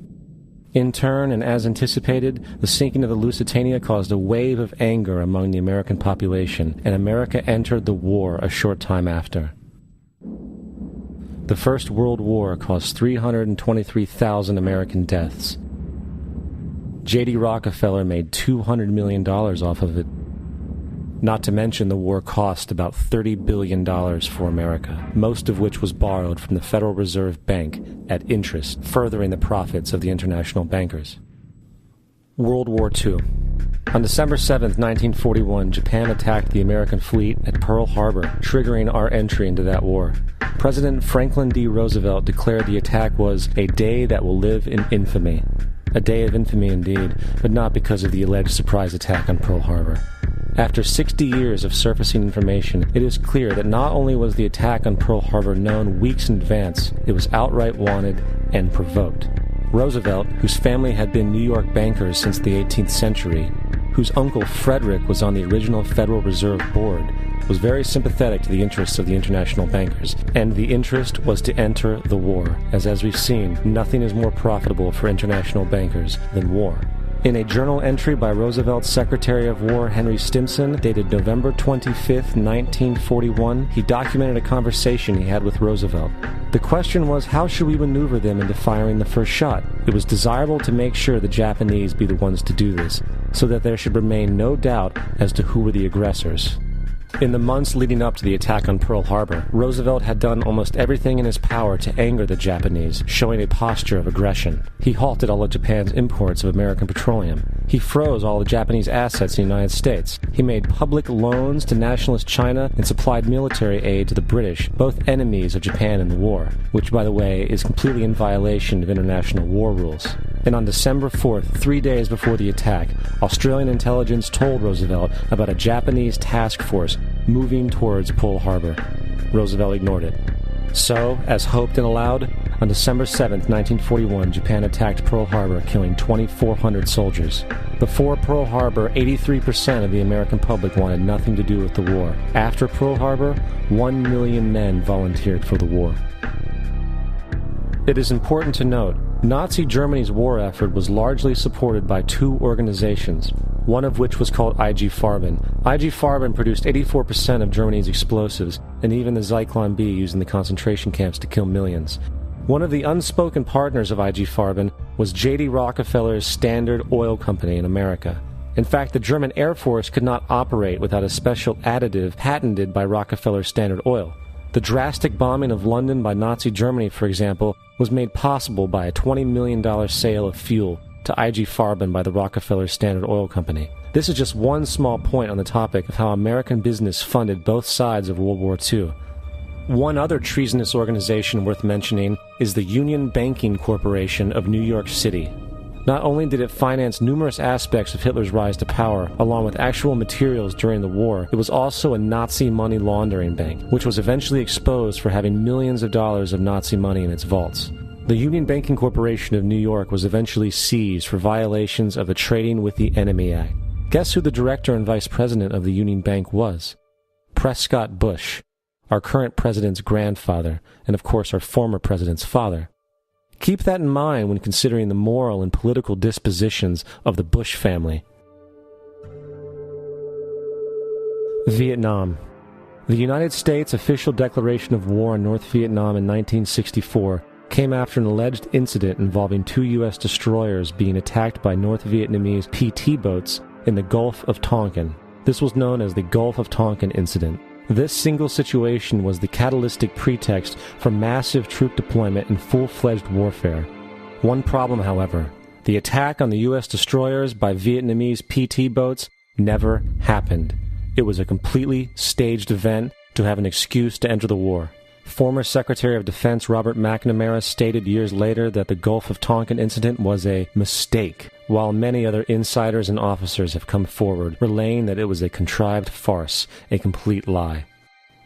In turn, and as anticipated, the sinking of the Lusitania caused a wave of anger among the American population, and America entered the war a short time after. The First World War caused 323,000 American deaths. J.D. Rockefeller made $200 million off of it. Not to mention the war cost about $30 billion for America, most of which was borrowed from the Federal Reserve Bank at interest, furthering the profits of the international bankers. World War II. On December 7, 1941, Japan attacked the American fleet at Pearl Harbor, triggering our entry into that war. President Franklin D. Roosevelt declared the attack was a day that will live in infamy. A day of infamy indeed, but not because of the alleged surprise attack on Pearl Harbor. After 60 years of surfacing information, it is clear that not only was the attack on Pearl Harbor known weeks in advance, it was outright wanted and provoked. Roosevelt, whose family had been New York bankers since the 18th century, whose uncle Frederick was on the original Federal Reserve Board, was very sympathetic to the interests of the international bankers, and the interest was to enter the war, as we've seen, nothing is more profitable for international bankers than war. In a journal entry by Roosevelt's Secretary of War Henry Stimson, dated November 25, 1941, he documented a conversation he had with Roosevelt. The question was, how should we maneuver them into firing the first shot? It was desirable to make sure the Japanese be the ones to do this, so that there should remain no doubt as to who were the aggressors. In the months leading up to the attack on Pearl Harbor, Roosevelt had done almost everything in his power to anger the Japanese, showing a posture of aggression. He halted all of Japan's imports of American petroleum. He froze all the Japanese assets in the United States. He made public loans to nationalist China and supplied military aid to the British, both enemies of Japan in the war, which, by the way, is completely in violation of international war rules. And on December 4th, 3 days before the attack, Australian intelligence told Roosevelt about a Japanese task force moving towards Pearl Harbor. Roosevelt ignored it. So, as hoped and allowed, on December 7, 1941, Japan attacked Pearl Harbor, killing 2,400 soldiers. Before Pearl Harbor, 83% of the American public wanted nothing to do with the war. After Pearl Harbor, 1 million men volunteered for the war. It is important to note, Nazi Germany's war effort was largely supported by two organizations, one of which was called IG Farben. IG Farben produced 84% of Germany's explosives, and even the Zyklon B used in the concentration camps to kill millions. One of the unspoken partners of IG Farben was J.D. Rockefeller's Standard Oil Company in America. In fact, the German Air Force could not operate without a special additive patented by Rockefeller Standard Oil. The drastic bombing of London by Nazi Germany, for example, was made possible by a $20 million sale of fuel to IG Farben by the Rockefeller Standard Oil Company. This is just one small point on the topic of how American business funded both sides of World War II. One other treasonous organization worth mentioning is the Union Banking Corporation of New York City. Not only did it finance numerous aspects of Hitler's rise to power, along with actual materials during the war, it was also a Nazi money laundering bank, which was eventually exposed for having millions of dollars of Nazi money in its vaults. The Union Banking Corporation of New York was eventually seized for violations of the Trading with the Enemy Act. Guess who the director and vice president of the Union Bank was? Prescott Bush, our current president's grandfather, and of course our former president's father. Keep that in mind when considering the moral and political dispositions of the Bush family. Vietnam. The United States' official declaration of war on North Vietnam in 1964 came after an alleged incident involving 2 U.S. destroyers being attacked by North Vietnamese PT boats in the Gulf of Tonkin. This was known as the Gulf of Tonkin Incident. This single situation was the catalytic pretext for massive troop deployment and full-fledged warfare. One problem, however, the attack on the U.S. destroyers by Vietnamese PT boats never happened. It was a completely staged event to have an excuse to enter the war. Former Secretary of Defense Robert McNamara stated years later that the Gulf of Tonkin incident was a mistake, while many other insiders and officers have come forward, relaying that it was a contrived farce, a complete lie.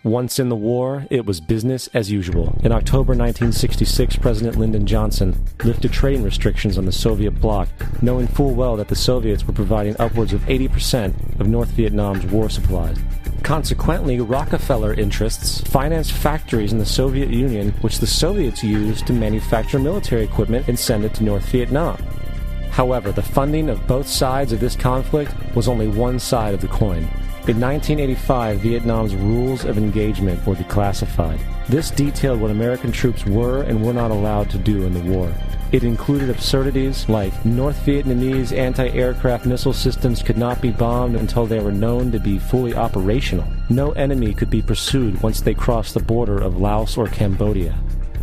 Once in the war, it was business as usual. In October 1966, President Lyndon Johnson lifted trading restrictions on the Soviet bloc, knowing full well that the Soviets were providing upwards of 80% of North Vietnam's war supplies. Consequently, Rockefeller interests financed factories in the Soviet Union, which the Soviets used to manufacture military equipment and send it to North Vietnam. However, the funding of both sides of this conflict was only one side of the coin. In 1985, Vietnam's rules of engagement were declassified. This detailed what American troops were and were not allowed to do in the war. It included absurdities like North Vietnamese anti-aircraft missile systems could not be bombed until they were known to be fully operational. No enemy could be pursued once they crossed the border of Laos or Cambodia.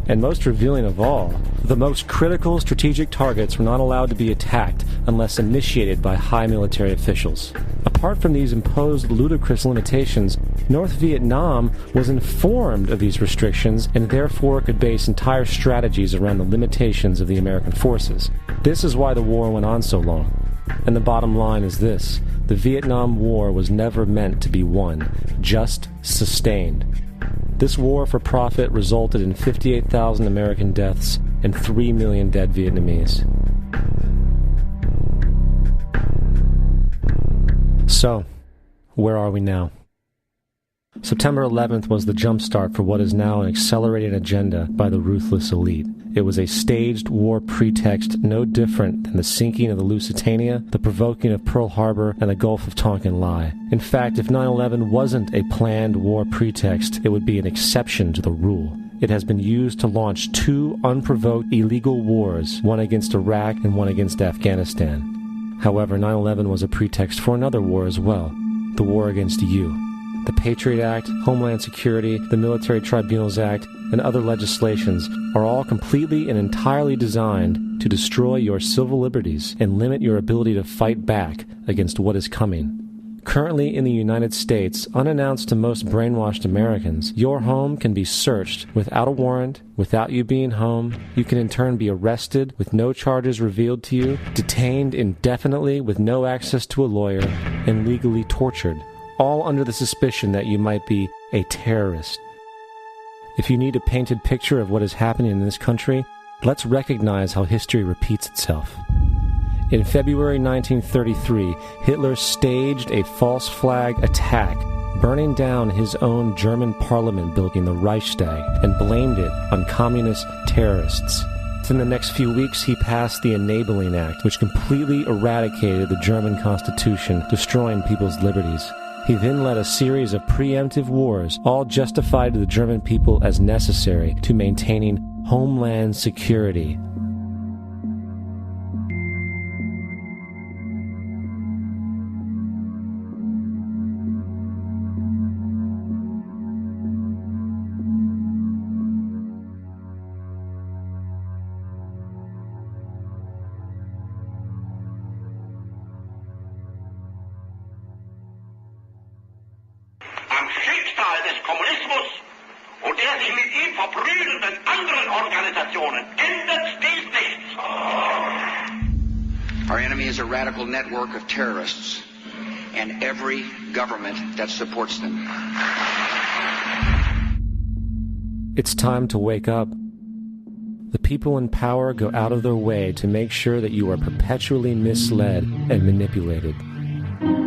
And most revealing of all, the most critical strategic targets were not allowed to be attacked unless initiated by high military officials. Apart from these imposed ludicrous limitations, North Vietnam was informed of these restrictions and therefore could base entire strategies around the limitations of the American forces. This is why the war went on so long. And the bottom line is this: the Vietnam War was never meant to be won, just sustained. This war for profit resulted in 58,000 American deaths and 3 million dead Vietnamese. So, where are we now? September 11th was the jumpstart for what is now an accelerated agenda by the ruthless elite. It was a staged war pretext no different than the sinking of the Lusitania, the provoking of Pearl Harbor, and the Gulf of Tonkin lie. In fact, if 9/11 wasn't a planned war pretext, it would be an exception to the rule. It has been used to launch 2 unprovoked illegal wars, one against Iraq and one against Afghanistan. However, 9/11 was a pretext for another war as well, the war against you. The Patriot Act, Homeland Security, the Military Tribunals Act, and other legislations are all completely and entirely designed to destroy your civil liberties and limit your ability to fight back against what is coming. Currently in the United States, unannounced to most brainwashed Americans, your home can be searched without a warrant, without you being home. You can in turn be arrested with no charges revealed to you, detained indefinitely with no access to a lawyer, and legally tortured, all under the suspicion that you might be a terrorist. If you need a painted picture of what is happening in this country, let's recognize how history repeats itself. In February 1933, Hitler staged a false flag attack, burning down his own German parliament building, the Reichstag, and blamed it on communist terrorists. In the next few weeks, he passed the Enabling Act, which completely eradicated the German Constitution, destroying people's liberties. He then led a series of preemptive wars, all justified to the German people as necessary to maintaining homeland security. muss und der sich mit ihm verprügelt mit anderen Organisationen, ändert dies nichts. Our enemy is a radical network of terrorists and every government that supports them. It's time to wake up. The people in power go out of their way to make sure that you are perpetually misled and manipulated.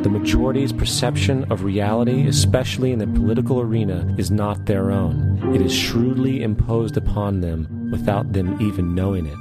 The majority's perception of reality, especially in the political arena, is not their own. It is shrewdly imposed upon them without them even knowing it.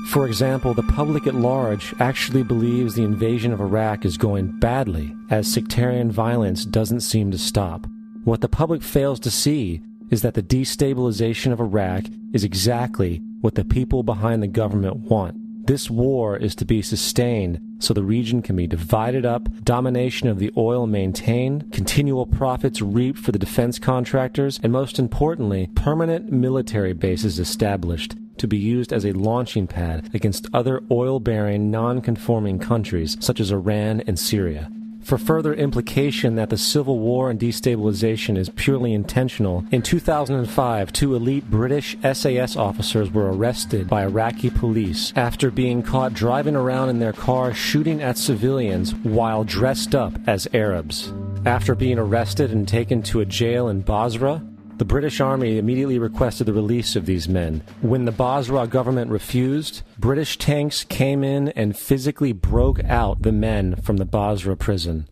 For example, the public at large actually believes the invasion of Iraq is going badly, as sectarian violence doesn't seem to stop. What the public fails to see is that the destabilization of Iraq is exactly what the people behind the government want. This war is to be sustained so the region can be divided up, domination of the oil maintained, continual profits reaped for the defense contractors, and most importantly, permanent military bases established to be used as a launching pad against other oil-bearing, non-conforming countries such as Iran and Syria. For further implication that the civil war and destabilization is purely intentional, in 2005, 2 elite British SAS officers were arrested by Iraqi police after being caught driving around in their car shooting at civilians while dressed up as Arabs. After being arrested and taken to a jail in Basra, the British Army immediately requested the release of these men. When the Basra government refused, British tanks came in and physically broke out the men from the Basra prison.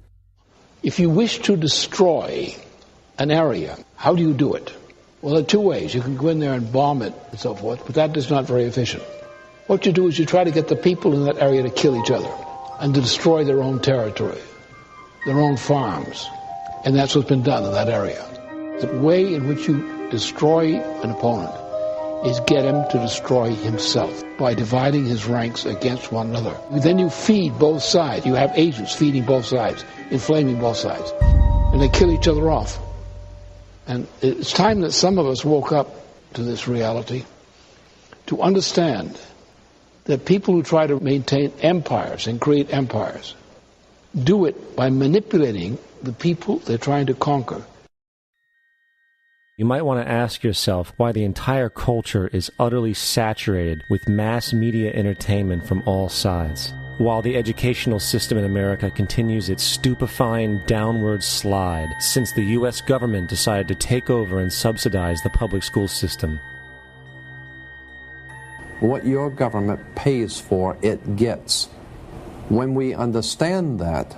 If you wish to destroy an area, how do you do it? Well, there are 2 ways. You can go in there and bomb it and so forth, but that is not very efficient. What you do is you try to get the people in that area to kill each other and to destroy their own territory, their own farms. And that's what's been done in that area. The way in which you destroy an opponent is get him to destroy himself by dividing his ranks against one another. Then you feed both sides. You have agents feeding both sides, inflaming both sides. And they kill each other off. And it's time that some of us woke up to this reality to understand that people who try to maintain empires and create empires do it by manipulating the people they're trying to conquer. You might want to ask yourself why the entire culture is utterly saturated with mass media entertainment from all sides, while the educational system in America continues its stupefying downward slide since the U.S. government decided to take over and subsidize the public school system. What your government pays for, it gets. When we understand that,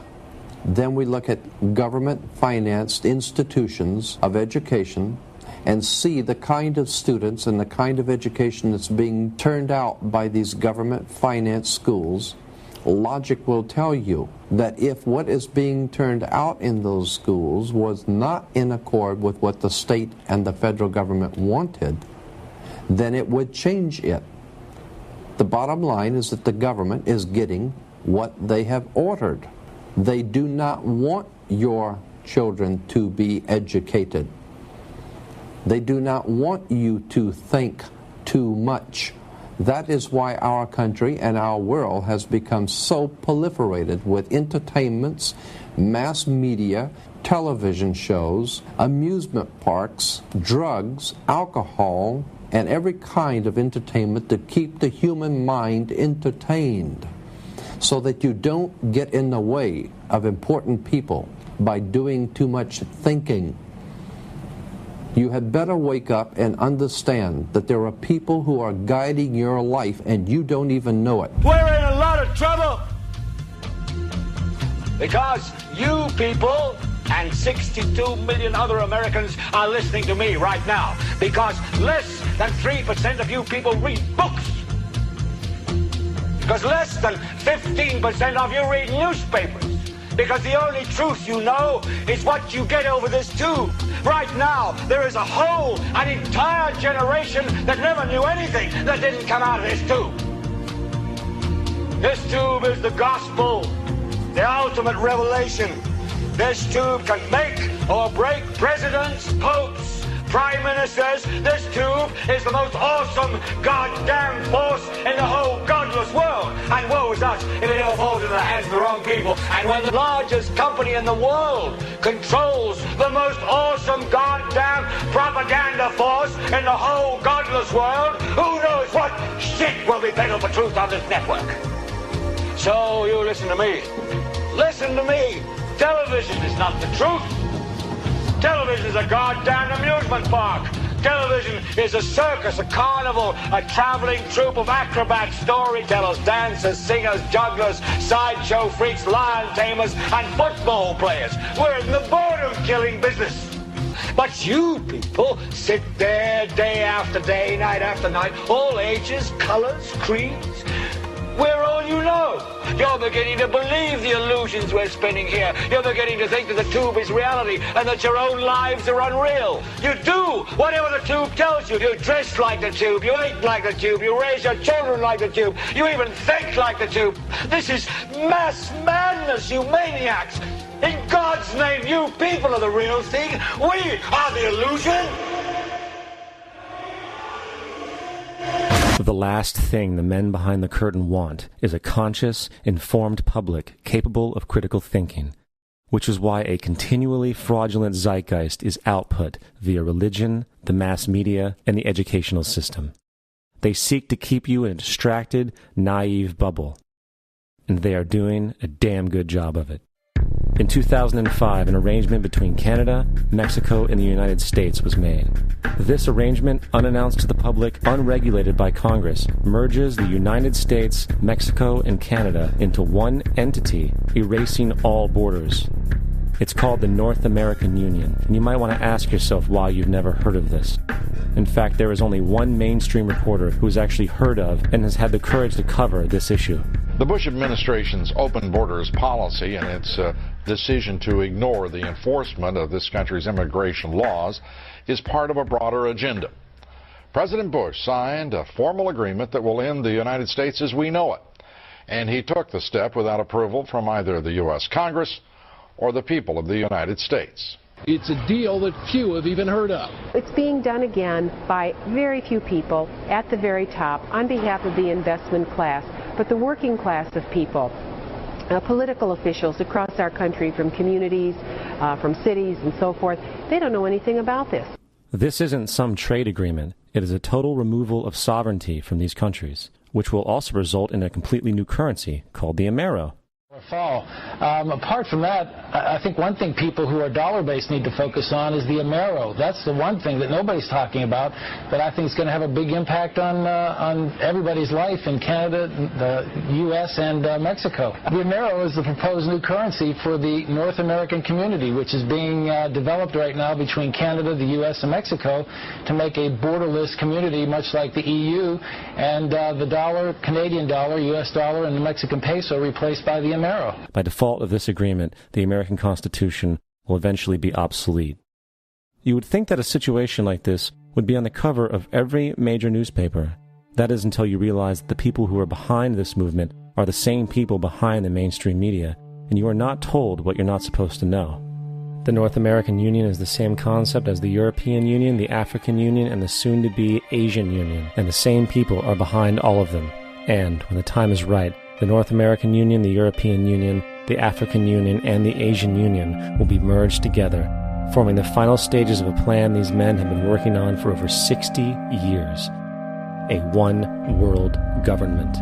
then we look at government-financed institutions of education and see the kind of students and the kind of education that's being turned out by these government-financed schools. Logic will tell you that if what is being turned out in those schools was not in accord with what the state and the federal government wanted, then it would change it. The bottom line is that the government is getting what they have ordered. They do not want your children to be educated. They do not want you to think too much. That is why our country and our world has become so proliferated with entertainments, mass media, television shows, amusement parks, drugs, alcohol, and every kind of entertainment to keep the human mind entertained, so that you don't get in the way of important people by doing too much thinking. You had better wake up and understand that there are people who are guiding your life and you don't even know it. We're in a lot of trouble because you people and 62 million other Americans are listening to me right now, because less than 3% of you people read books, because less than 15% of you read newspapers, because the only truth you know is what you get over this tube. Right now, there is an entire generation that never knew anything that didn't come out of this tube. This tube is the gospel, the ultimate revelation. This tube can make or break presidents, popes, prime ministers, this tube is the most awesome goddamn force in the whole godless world. And woe is us if it ever falls into the hands of the wrong people. And when the largest company in the world controls the most awesome goddamn propaganda force in the whole godless world, who knows what shit will be peddled for truth on this network. So you listen to me. Listen to me. Television is not the truth. Television is a goddamn amusement park. Television is a circus, a carnival, a traveling troupe of acrobats, storytellers, dancers, singers, jugglers, sideshow freaks, lion tamers, and football players. We're in the boredom-killing business. But you people sit there day after day, night after night, all ages, colors, creeds. We're all you know. You're beginning to believe the illusions we're spinning here. You're beginning to think that the tube is reality and that your own lives are unreal. You do whatever the tube tells you. You dress like the tube. You eat like the tube. You raise your children like the tube. You even think like the tube. This is mass madness, you maniacs. In God's name, you people are the real thing. We are the illusion. The last thing the men behind the curtain want is a conscious, informed public capable of critical thinking, which is why a continually fraudulent zeitgeist is output via religion, the mass media, and the educational system. They seek to keep you in a distracted, naive bubble, and they are doing a damn good job of it. In 2005, an arrangement between Canada, Mexico, and the United States was made. This arrangement, unannounced to the public, unregulated by Congress, merges the United States, Mexico, and Canada into one entity, erasing all borders. It's called the North American Union, and you might want to ask yourself why you've never heard of this. In fact, there is only one mainstream reporter who has actually heard of and has had the courage to cover this issue. The Bush administration's open borders policy and its decision to ignore the enforcement of this country's immigration laws is part of a broader agenda. President Bush signed a formal agreement that will end the United States as we know it, and he took the step without approval from either the U.S. Congress or the people of the United States. It's a deal that few have even heard of. It's being done again by very few people at the very top on behalf of the investment class, but the working class of people, political officials across our country, from communities, from cities and so forth, they don't know anything about this. This isn't some trade agreement. It is a total removal of sovereignty from these countries, which will also result in a completely new currency called the Amero. Fall. Apart from that, I think one thing people who are dollar-based need to focus on is the Amero. That's the one thing that nobody's talking about that I think is going to have a big impact on everybody's life in Canada, the U.S., and Mexico. The Amero is the proposed new currency for the North American community, which is being developed right now between Canada, the U.S., and Mexico to make a borderless community, much like the EU, and the dollar, Canadian dollar, U.S. dollar, and the Mexican peso replaced by the Amero. By default of this agreement, the American Constitution will eventually be obsolete. You would think that a situation like this would be on the cover of every major newspaper. That is until you realize that the people who are behind this movement are the same people behind the mainstream media, and you are not told what you're not supposed to know. The North American Union is the same concept as the European Union, the African Union, and the soon-to-be Asian Union, and the same people are behind all of them. And, when the time is right, the North American Union, the European Union, the African Union, and the Asian Union will be merged together, forming the final stages of a plan these men have been working on for over 60 years. A one-world government.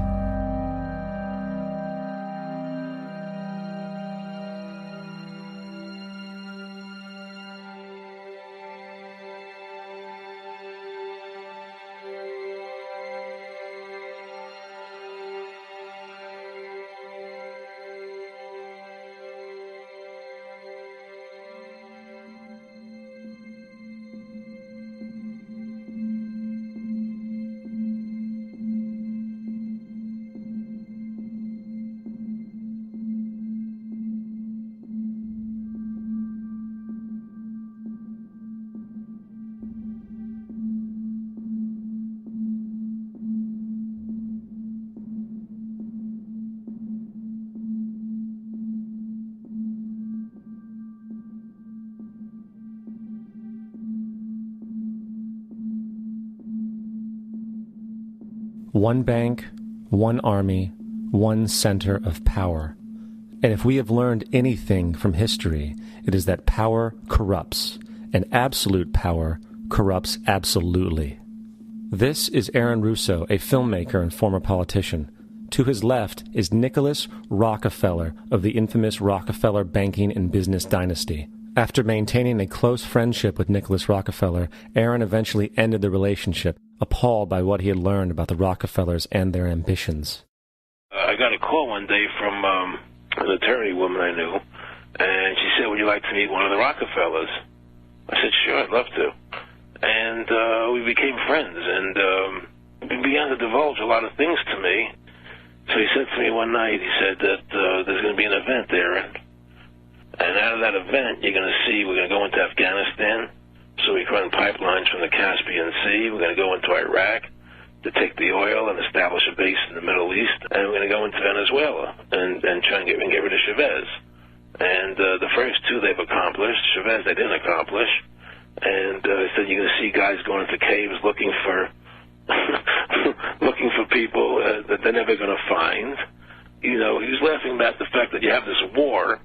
One bank, one army, one center of power. And if we have learned anything from history, it is that power corrupts, and absolute power corrupts absolutely. This is Aaron Russo, a filmmaker and former politician. To his left is Nicholas Rockefeller of the infamous Rockefeller banking and business dynasty. After maintaining a close friendship with Nicholas Rockefeller, Aaron eventually ended the relationship, appalled by what he had learned about the Rockefellers and their ambitions. I got a call one day from an attorney woman I knew, and she said, "Would you like to meet one of the Rockefellers?" I said, "Sure, I'd love to." And we became friends, and he began to divulge a lot of things to me. So he said to me one night, he said that there's going to be an event there, and out of that event, you're going to see we're going to go into Afghanistan, so we can run pipelines from the Caspian Sea. We're going to go into Iraq to take the oil and establish a base in the Middle East, and we're going to go into Venezuela and try and get rid of Chavez. And the first two they've accomplished. Chavez they didn't accomplish. And he said you're going to see guys going into caves looking for looking for people that they're never going to find. You know, he was laughing about the fact that you have this war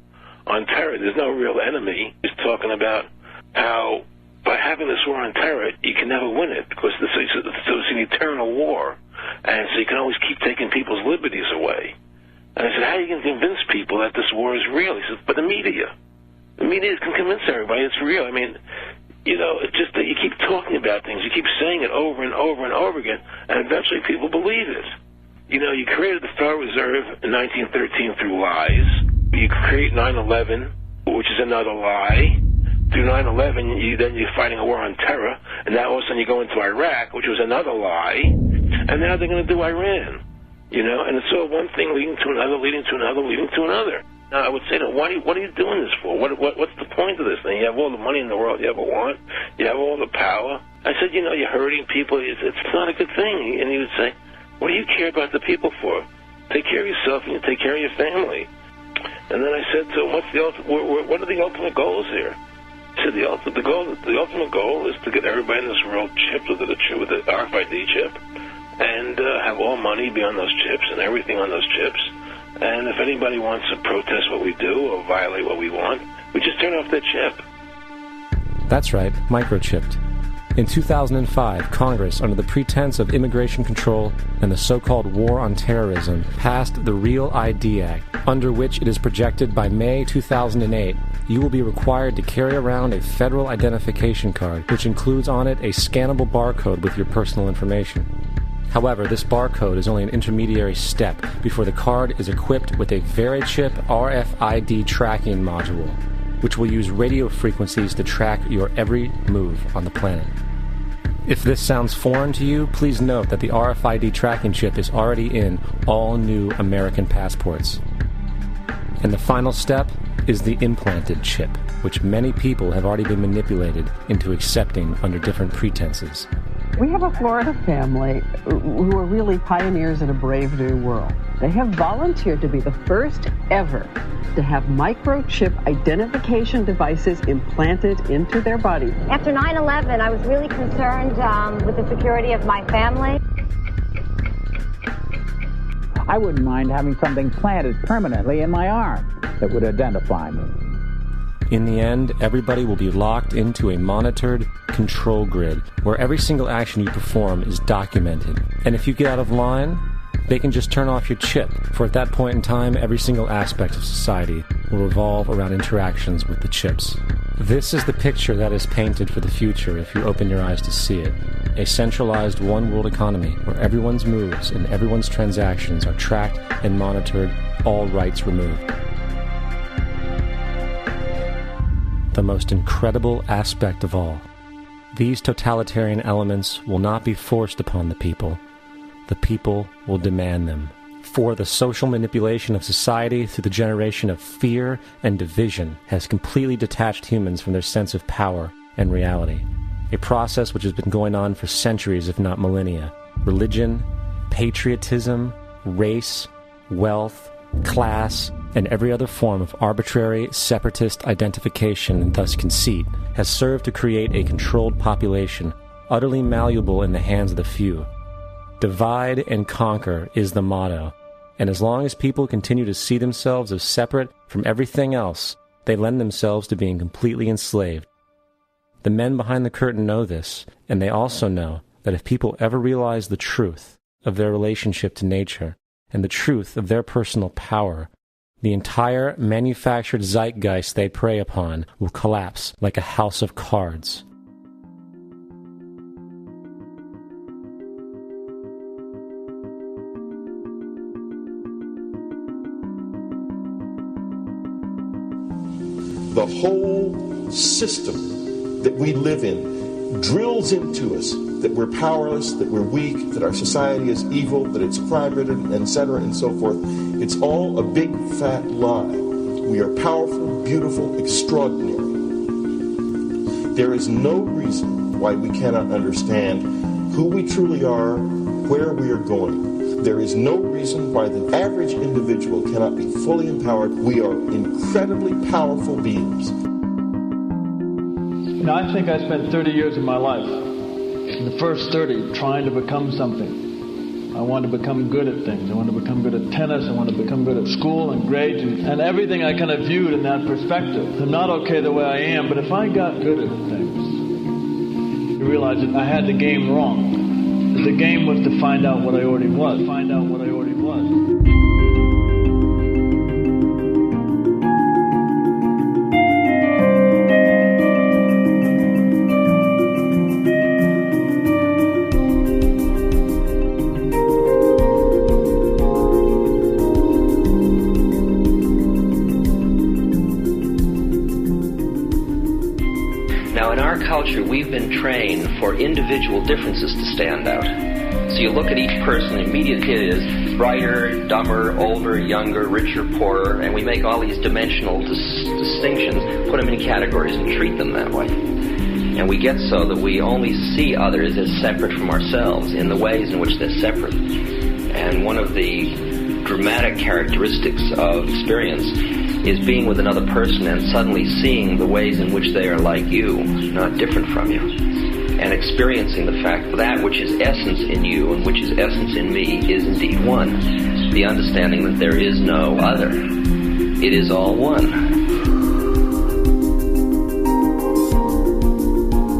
on terror. There's no real enemy. He's talking about how by having this war on terror, you can never win it because it's an eternal war. And so you can always keep taking people's liberties away. And I said, how are you going to convince people that this war is real? He said, but the media. The media can convince everybody it's real. I mean, you know, it's just that you keep talking about things. You keep saying it over and over and over again, and eventually people believe it. You know, you created the Federal Reserve in 1913 through lies. You create 9/11, which is another lie. Through 9/11, you're fighting a war on terror, and now all of a sudden you go into Iraq, which was another lie, and now they're going to do Iran. You know, and it's all one thing leading to another, leading to another, leading to another. Now, I would say, what are you doing this for? What's the point of this thing? You have all the money in the world you ever want. You have all the power. I said, you know, you're hurting people. It's not a good thing. And he would say, what do you care about the people for? Take care of yourself and you take care of your family. And then I said to him, what are the ultimate goals here? He said, the ultimate goal is to get everybody in this world chipped with the RFID chip and have all money be on those chips and everything on those chips. And if anybody wants to protest what we do or violate what we want, we just turn off their chip. That's right, microchipped. In 2005, Congress, under the pretense of immigration control and the so-called war on terrorism, passed the REAL ID Act, under which it is projected by May 2008, you will be required to carry around a federal identification card, which includes on it a scannable barcode with your personal information. However, this barcode is only an intermediary step before the card is equipped with a VeriChip RFID tracking module, which will use radio frequencies to track your every move on the planet. If this sounds foreign to you, please note that the RFID tracking chip is already in all new American passports. And the final step is the implanted chip, which many people have already been manipulated into accepting under different pretenses. We have a Florida family who are really pioneers in a brave new world. They have volunteered to be the first ever to have microchip identification devices implanted into their body. After 9/11, I was really concerned with the security of my family. I wouldn't mind having something planted permanently in my arm that would identify me. In the end, everybody will be locked into a monitored control grid where every single action you perform is documented. And if you get out of line, they can just turn off your chip, for at that point in time, every single aspect of society will revolve around interactions with the chips. This is the picture that is painted for the future if you open your eyes to see it. A centralized one-world economy where everyone's moves and everyone's transactions are tracked and monitored, all rights removed. The most incredible aspect of all. These totalitarian elements will not be forced upon the people. The people will demand them. For the social manipulation of society through the generation of fear and division has completely detached humans from their sense of power and reality. A process which has been going on for centuries, if not millennia. Religion, patriotism, race, wealth, class, and every other form of arbitrary, separatist identification and thus conceit has served to create a controlled population, utterly malleable in the hands of the few. Divide and conquer is the motto, and as long as people continue to see themselves as separate from everything else, they lend themselves to being completely enslaved. The men behind the curtain know this, and they also know that if people ever realize the truth of their relationship to nature and the truth of their personal power, the entire manufactured zeitgeist they prey upon will collapse like a house of cards. The whole system that we live in drills into us that we're powerless, that we're weak, that our society is evil, that it's crime-ridden, etc., and so forth. It's all a big, fat lie. We are powerful, beautiful, extraordinary. There is no reason why we cannot understand who we truly are, where we are going. There is no reason why the average individual cannot be fully empowered. We are incredibly powerful beings. You know, I think I spent 30 years of my life, in the first 30, trying to become something. I wanted to become good at things. I wanted to become good at tennis. I wanted to become good at school and grades and everything I kind of viewed in that perspective. I'm not okay the way I am, but if I got good at things, I realized that I had the game wrong. The game was to find out what I already was. Find out what I already was. Now, in our culture, we've been trained for individual differences to stand out. So you look at each person, the immediate hit is brighter, dumber, older, younger, richer, poorer, and we make all these dimensional distinctions, put them in categories and treat them that way. And we get so that we only see others as separate from ourselves in the ways in which they're separate. And one of the dramatic characteristics of experience is being with another person and suddenly seeing the ways in which they are like you, not different from you. And experiencing the fact that which is essence in you and which is essence in me is indeed one. The understanding that there is no other. It is all one.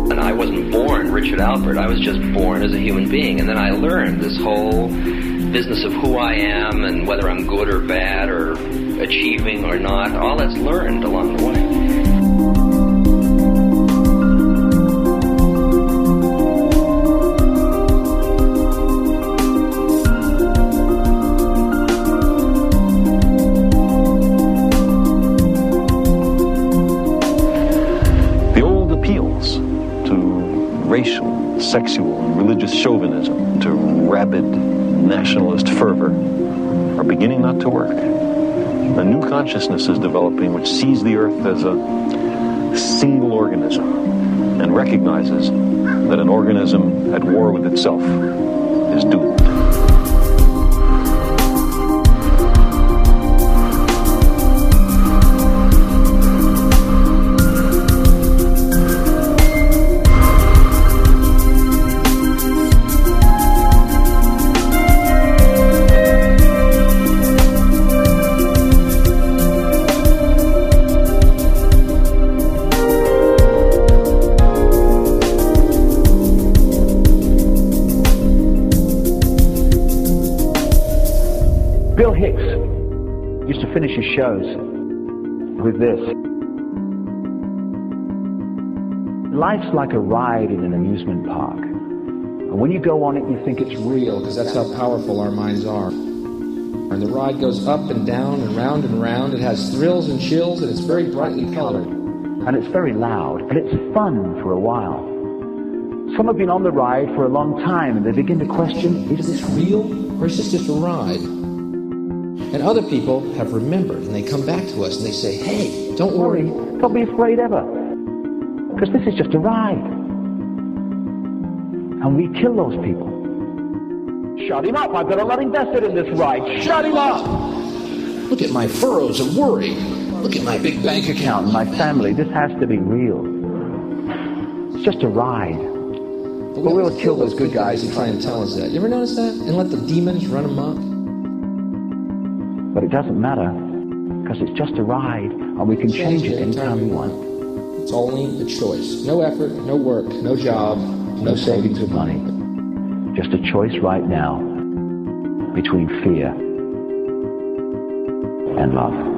And I wasn't born Richard Alpert. I was just born as a human being. And then I learned this whole business of who I am and whether I'm good or bad or achieving or not. All that's learned along the way. Racial, sexual, and religious chauvinism to rabid nationalist fervor are beginning not to work. A new consciousness is developing which sees the earth as a single organism and recognizes that an organism at war with itself is doomed. Finish his shows with this. Life's like a ride in an amusement park. And when you go on it, you think it's real, because that's how powerful our minds are. And the ride goes up and down and round and round. It has thrills and chills, and it's very brightly colored. And it's very loud, and it's fun for a while. Some have been on the ride for a long time, and they begin to question, is this real, or is this just a ride? And other people have remembered, and they come back to us and they say, hey, don't worry. Don't be afraid ever. Because this is just a ride. And we kill those people. Shut him up. I've got a lot invested in this ride. Shut him up. Look at my furrows of worry. Look at my big bank account. My family. This has to be real. It's just a ride. but we'll kill those good guys who try and tell us that. You ever notice that? And let the demons run amok? But it doesn't matter, because it's just a ride, and we can change it anytime we want. It's only a choice. No effort, no work, no job, no savings of money. Just a choice right now between fear and love.